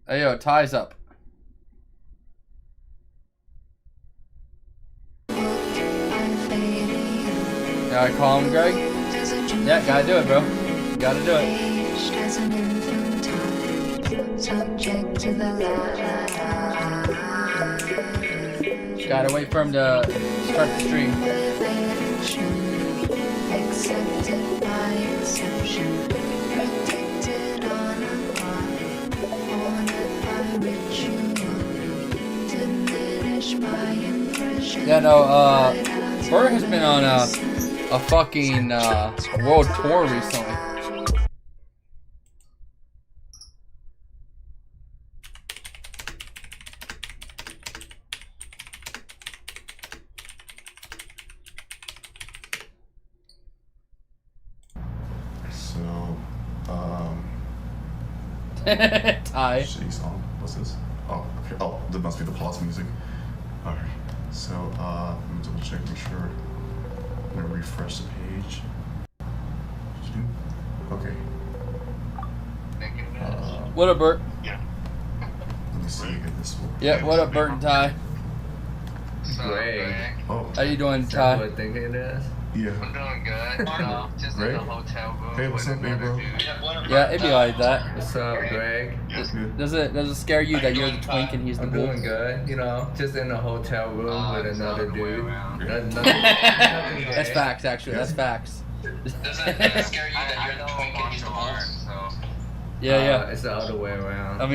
Hey, yo, ties up. Gotta call him, Greg? Yeah, gotta do it, bro. Gotta do it. Gotta wait for him to start the stream. Yeah, no, Bert has been on a fucking world tour recently. So, Ty. Shitty song. What's this? Oh, okay. Oh, that must be the pause music. Alright. So, let me double check, make sure. I'm gonna refresh the page. Okay. What up, Bert? Yeah. Let me see if this will. Yeah, what up, Bert and Ty? Greg. Oh. How you doing, Is that Ty? what I think it is? Yeah. I'm doing good. Just in the hotel room. Hey, what's up, man, bro? Yeah, it'd be like that. What's up, Greg? Does it scare you that you're the twink and he's the I'm bull? doing good. You know, just in a hotel room with another dude. Nothing That's facts, actually. That's facts. Does it scare you that you're the twink and he's the bull? Yeah. It's the other way around. I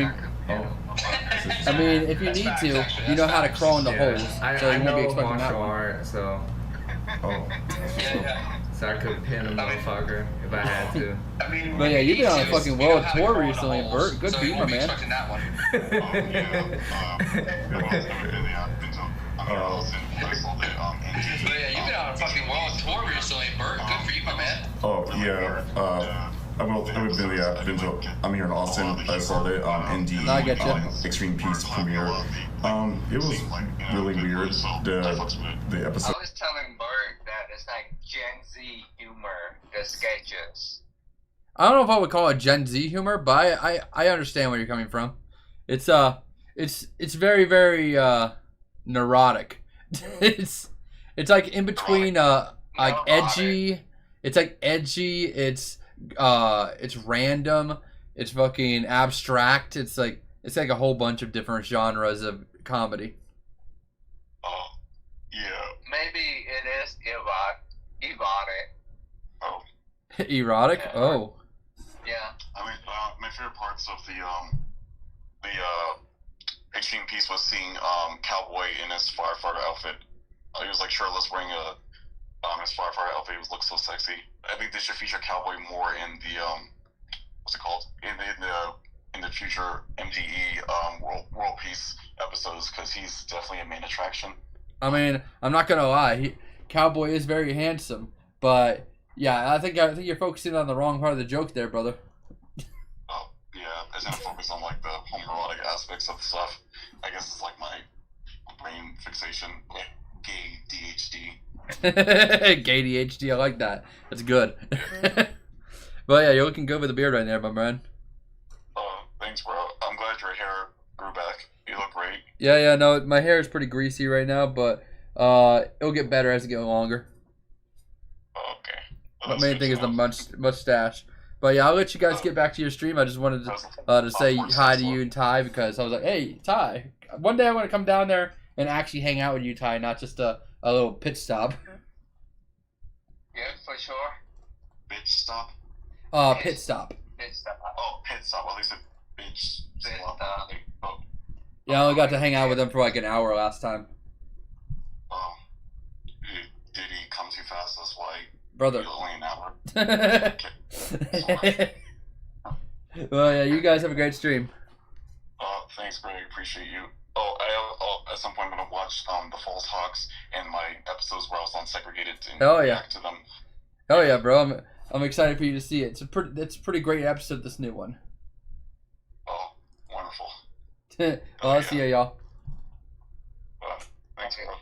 mean, if you need to, you know how to crawl into holes, so you won't be expecting that martial one. art, so. So I could pin a motherfucker if I had to. But yeah, you've been on a fucking world tour recently, Bert. Good for you, my man. Oh yeah. I'm here in Austin. I saw the ND I get you. Extreme Peace premiere. It was really weird. The episode. I was telling Bert that it's like Gen Z humor, the sketches. I don't know if I would call it Gen Z humor, but I understand where you're coming from. It's very, very neurotic. it's like in between like edgy. It's like edgy. It's random. It's fucking abstract. It's like a whole bunch of different genres of comedy. Maybe it is erotic. Oh. Erotic? Yeah. Oh. Yeah. I mean, my favorite parts of the Extreme Peace was seeing Cowboy in his firefighter outfit. He was like shirtless, wearing his firefighter outfit. He looked so sexy. I think they should feature Cowboy more in the what's it called? In the future MDE World Peace episodes, because he's definitely a main attraction. I mean, I'm not gonna lie, Cowboy is very handsome, but yeah, I think you're focusing on the wrong part of the joke there, brother. Oh yeah, I was gonna focus on like the homoerotic aspects of the stuff. I guess it's like my brain fixation, like gay DHD. Gay DHD, I like that. That's good. But yeah, you're looking good with the beard right there, my man. Thanks, bro. I'm glad your hair grew back. You look great. Yeah, no, my hair is pretty greasy right now, but it'll get better as it gets longer. Okay. main thing is the mustache. But yeah, I'll let you guys get back to your stream. I just wanted to say hi to you and Ty because I was like, hey, Ty, one day I want to come down there and actually hang out with you, Ty, not just a little pit stop. Yeah, for sure. Bitch stop. Pit stop. Pit stop. Oh, pit stop. Well, at least a bitch stop. Oh. Yeah, I only got to hang out with him for like an hour last time. Oh. Did he come too fast? That's why. Brother. Only an hour. Well, yeah, you guys have a great stream. Thanks, Greg. Appreciate you. At some point I'm gonna watch the False Hawks and my episodes where I was on segregated and react to them. Oh yeah, bro. I'm excited for you to see it. It's a pretty great episode, this new one. Oh, wonderful. Well, I'll see y'all. Thanks, bro.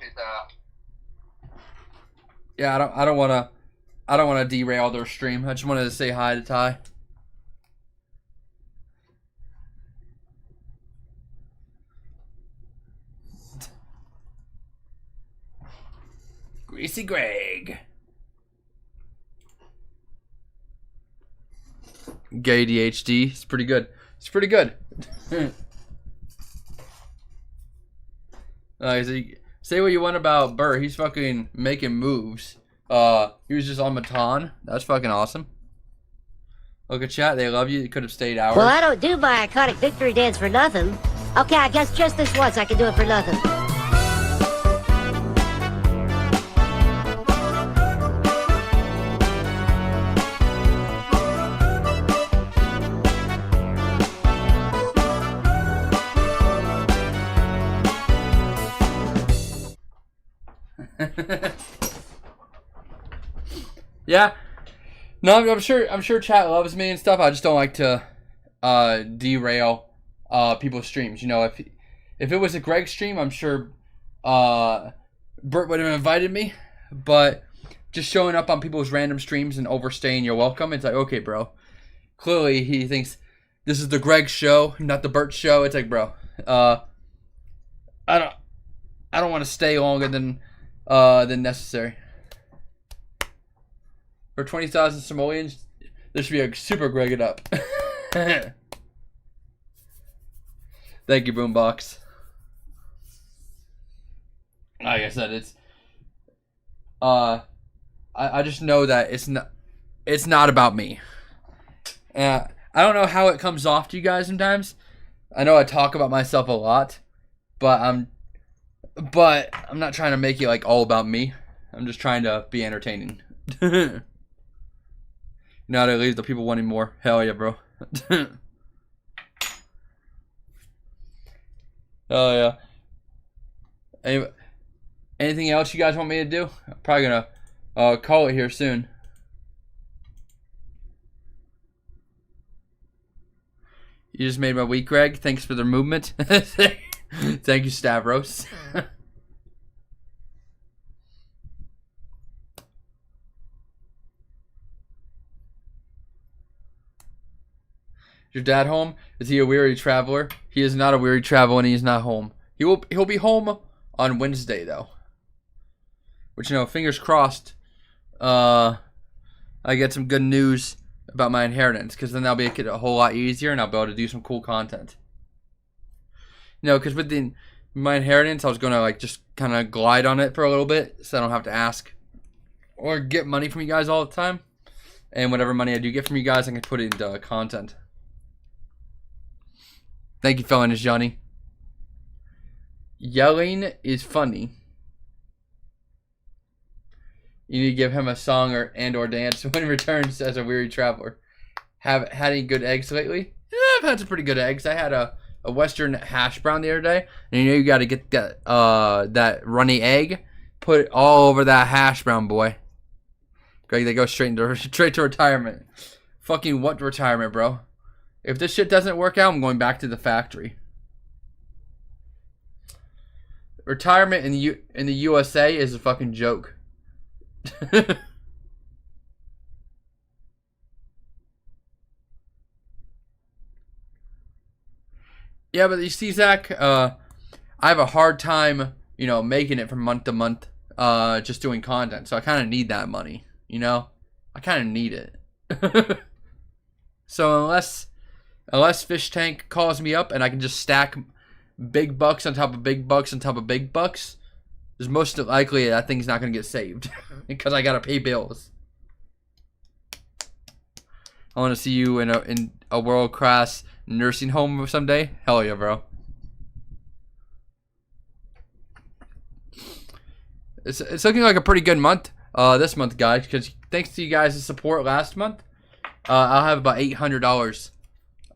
Yeah, I don't wanna derail their stream. I just wanted to say hi to Ty. Greasy Greg. Gay DHD. It's pretty good. It's pretty good. Say what you want about Burr. He's fucking making moves. He was just on Matan. That's fucking awesome. Look at chat. They love you. You could have stayed hours. Well, I don't do my iconic victory dance for nothing. Okay, I guess just this once I can do it for nothing. Yeah, no, I'm sure chat loves me and stuff. I just don't like to derail people's streams. You know, if it was a Greg stream, I'm sure Bert would have invited me. But just showing up on people's random streams and overstaying your welcome, it's like, okay, bro. Clearly, he thinks this is the Greg show, not the Bert show. It's like, bro, I don't want to stay longer than necessary. For 20,000 simoleons, there should be a super Greg it up. Thank you, Boombox. Like I said, it's I just know that it's not about me. I don't know how it comes off to you guys sometimes. I know I talk about myself a lot, but I'm not trying to make it like all about me. I'm just trying to be entertaining. Now that leaves the people wanting more. Hell yeah, bro. Oh yeah. Anything else you guys want me to do? I'm probably gonna call it here soon. You just made my week, Greg. Thanks for the movement. Thank you, Stavros. Your dad home? Is he a weary traveler? He is not a weary traveler, and he is not home. He'll be home on Wednesday though. Which, you know, fingers crossed. I get some good news about my inheritance, because then that'll make it a whole lot easier, and I'll be able to do some cool content. You know, because with my inheritance, I was gonna like just kind of glide on it for a little bit, so I don't have to ask or get money from you guys all the time. And whatever money I do get from you guys, I can put it into content. Thank you, Felonious Johnny. Yelling is funny. You need to give him a song or dance when he returns as a weary traveler. Have had any good eggs lately? Yeah, I've had some pretty good eggs. I had a Western hash brown the other day, and you know you got to get that runny egg, put it all over that hash brown, boy. Greg, they go straight to retirement. Fucking what retirement, bro? If this shit doesn't work out, I'm going back to the factory. Retirement in the USA is a fucking joke. Yeah, but you see, Zach, I have a hard time, you know, making it from month to month, just doing content. So I kind of need that money, you know? I kind of need it. So unless Fish Tank calls me up and I can just stack big bucks on top of big bucks on top of big bucks, there's most likely that thing's not going to get saved because I got to pay bills. I want to see you in a world-class nursing home someday. Hell yeah, bro. It's looking like a pretty good month this month, guys, because thanks to you guys' support last month, I'll have about $800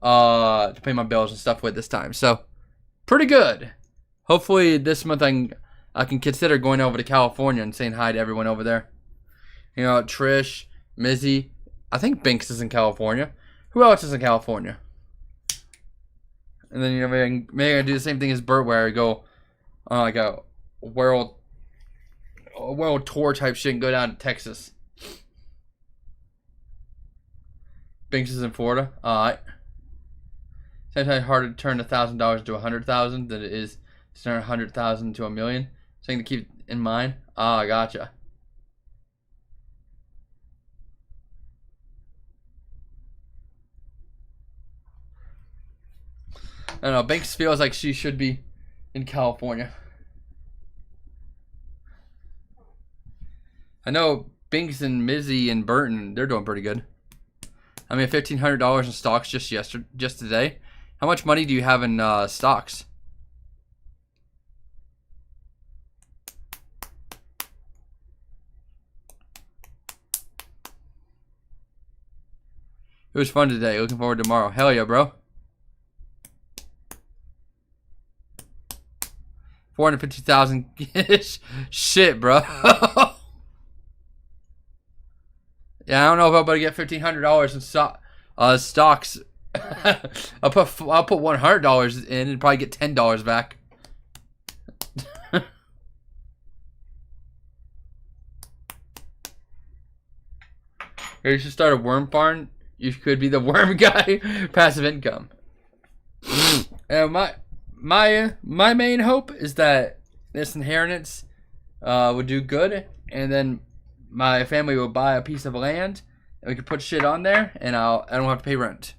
to pay my bills and stuff with this time. So, pretty good. Hopefully this month I can consider going over to California and saying hi to everyone over there. You know, Trish, Mizzy. I think Binks is in California. Who else is in California? And then, you know, maybe I do the same thing as Bert, where I go on like a world tour type shit and go down to Texas. Binks is in Florida. Alright. Sometimes harder to turn $1,000 into 100,000 than it is to turn 100,000 into $1 million. Something to keep in mind. I gotcha. I don't know. Binks feels like she should be in California. I know Binks and Mizzy and Burton, they're doing pretty good. I mean, $1,500 in stocks just today. How much money do you have in stocks? It was fun today. Looking forward to tomorrow. Hell yeah, bro. 450,000. Shit, bro. Yeah, I don't know if I'm about to get $1,500 in stocks. I'll put $100 in and probably get $10 back. You should start a worm farm. You could be the worm guy. Passive income. And my main hope is that this inheritance would do good, and then my family will buy a piece of land, and we could put shit on there, and I don't have to pay rent.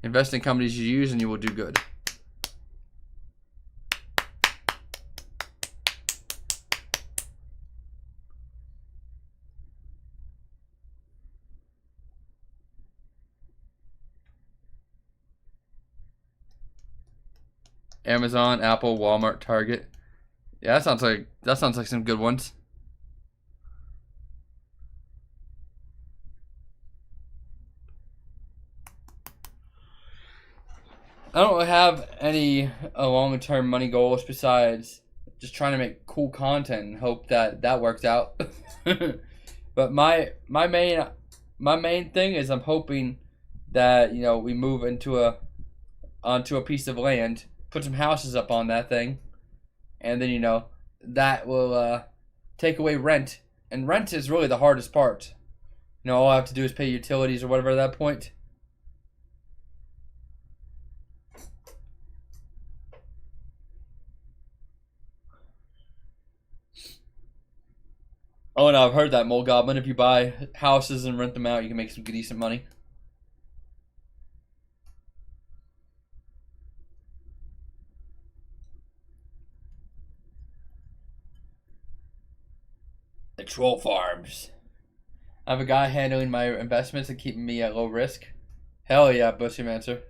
Invest in companies you use, and you will do good. Amazon, Apple, Walmart, Target. Yeah, that sounds like some good ones. I don't really have any long-term money goals besides just trying to make cool content and hope that works out. But my main thing is I'm hoping that, you know, we move onto a piece of land, put some houses up on that thing, and then, you know, that will take away rent. And rent is really the hardest part. You know, all I have to do is pay utilities or whatever at that point. Oh, no, I've heard that, Mole Goblin. If you buy houses and rent them out, you can make some decent money. The troll farms. I have a guy handling my investments and keeping me at low risk. Hell yeah, Bushymancer.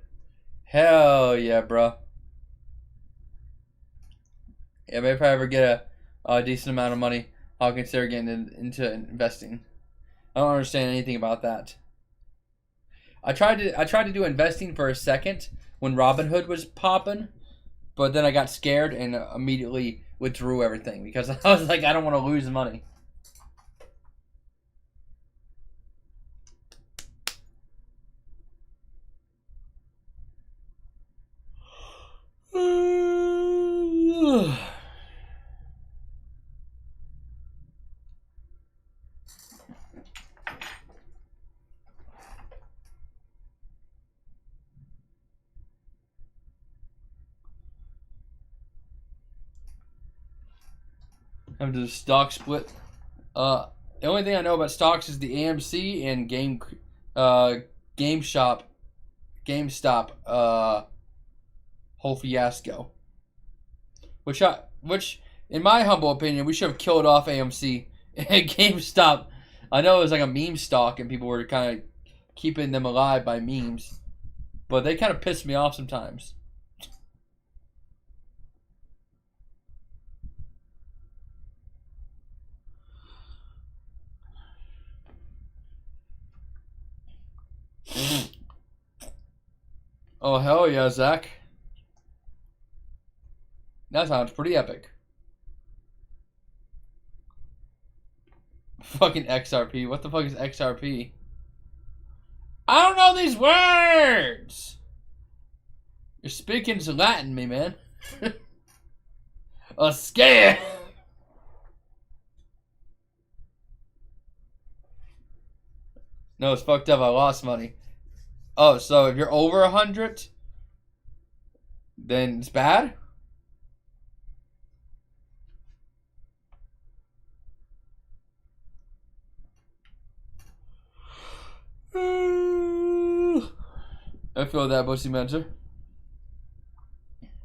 Hell yeah, bro. Yeah, maybe if I ever get a decent amount of money, I'll consider getting into investing. I don't understand anything about that. I tried to do investing for a second when Robinhood was popping, but then I got scared and immediately withdrew everything because I was like, I don't want to lose money. Have to do a stock split. The only thing I know about stocks is the AMC and GameStop whole fiasco. Which in my humble opinion, we should have killed off AMC and GameStop. I know it was like a meme stock and people were kind of keeping them alive by memes. But they kind of piss me off sometimes. Oh, hell yeah, Zach. That sounds pretty epic. Fucking XRP. What the fuck is XRP? I don't know these words! You're speaking Latin, me man. A scare! No, it's fucked up. I lost money. Oh, so if you're over 100, then it's bad? I feel that, Bussy Mentor.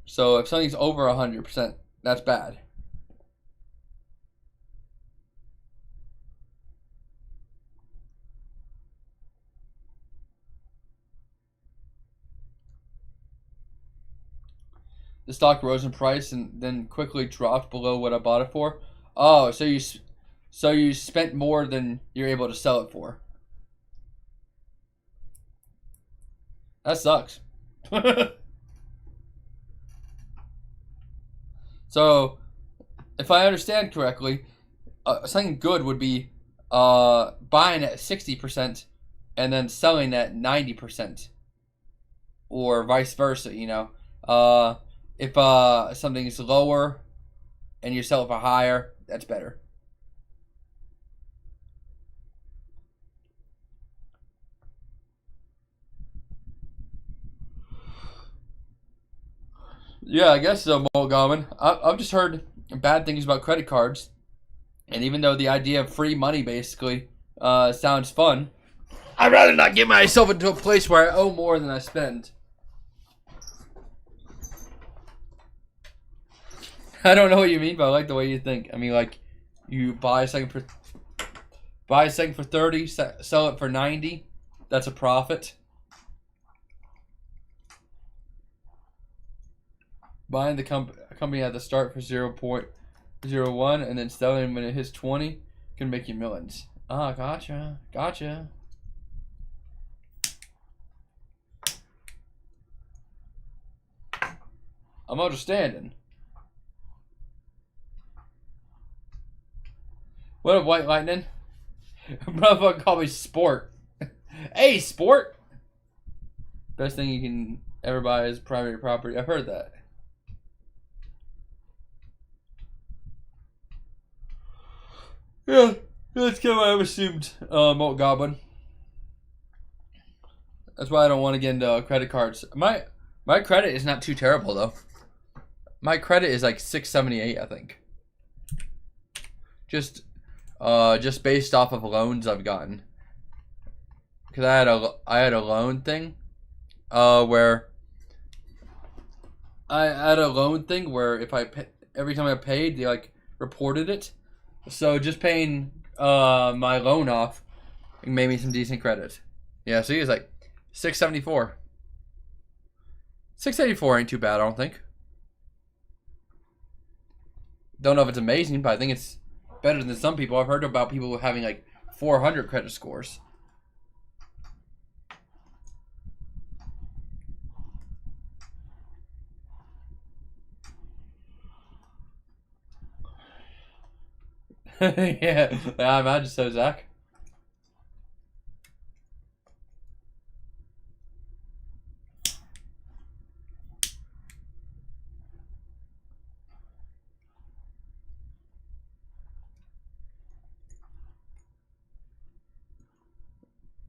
So if something's over 100%, that's bad. The stock rose in price and then quickly dropped below what I bought it for. Oh, so you spent more than you're able to sell it for. That sucks. So, if I understand correctly, something good would be buying at 60% and then selling at 90%, or vice versa. You know, if something is lower and you sell it for higher, that's better. Yeah, I guess so, Mulgaman. I've just heard bad things about credit cards. And even though the idea of free money basically sounds fun, I'd rather not get myself into a place where I owe more than I spend. I don't know what you mean, but I like the way you think. I mean, like, you buy something for 30, sell it for 90. That's a profit. Buying the company at the start for 0.01 and then selling when it hits 20 can make you millions. Ah, gotcha. I'm understanding. What up, White Lightning? Motherfucker call me Sport. Hey, Sport! Best thing you can ever buy is primary property. I've heard that. Yeah, that's kind of what I've assumed, Molt Goblin. That's why I don't want to get into credit cards. My credit is not too terrible, though. My credit is like 678, I think. Just based off of loans I've gotten. Because I had a loan thing, where if every time I paid, they like reported it. So just paying my loan off made me some decent credit. Yeah, so he was like 674. 684 ain't too bad, I don't think. Don't know if it's amazing, but I think it's better than some people. I've heard about people having like 400 credit scores. Yeah, I imagine so, Zach.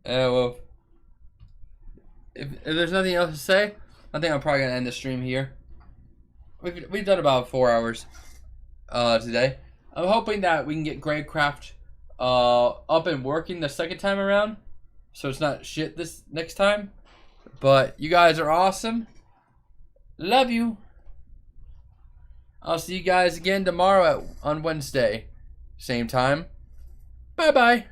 Well, if there's nothing else to say, I think I'm probably gonna end the stream here. We've done about 4 hours today. I'm hoping that we can get Gravecraft up and working the second time around, so it's not shit this next time. But you guys are awesome. Love you. I'll see you guys again tomorrow on Wednesday. Same time. Bye-bye.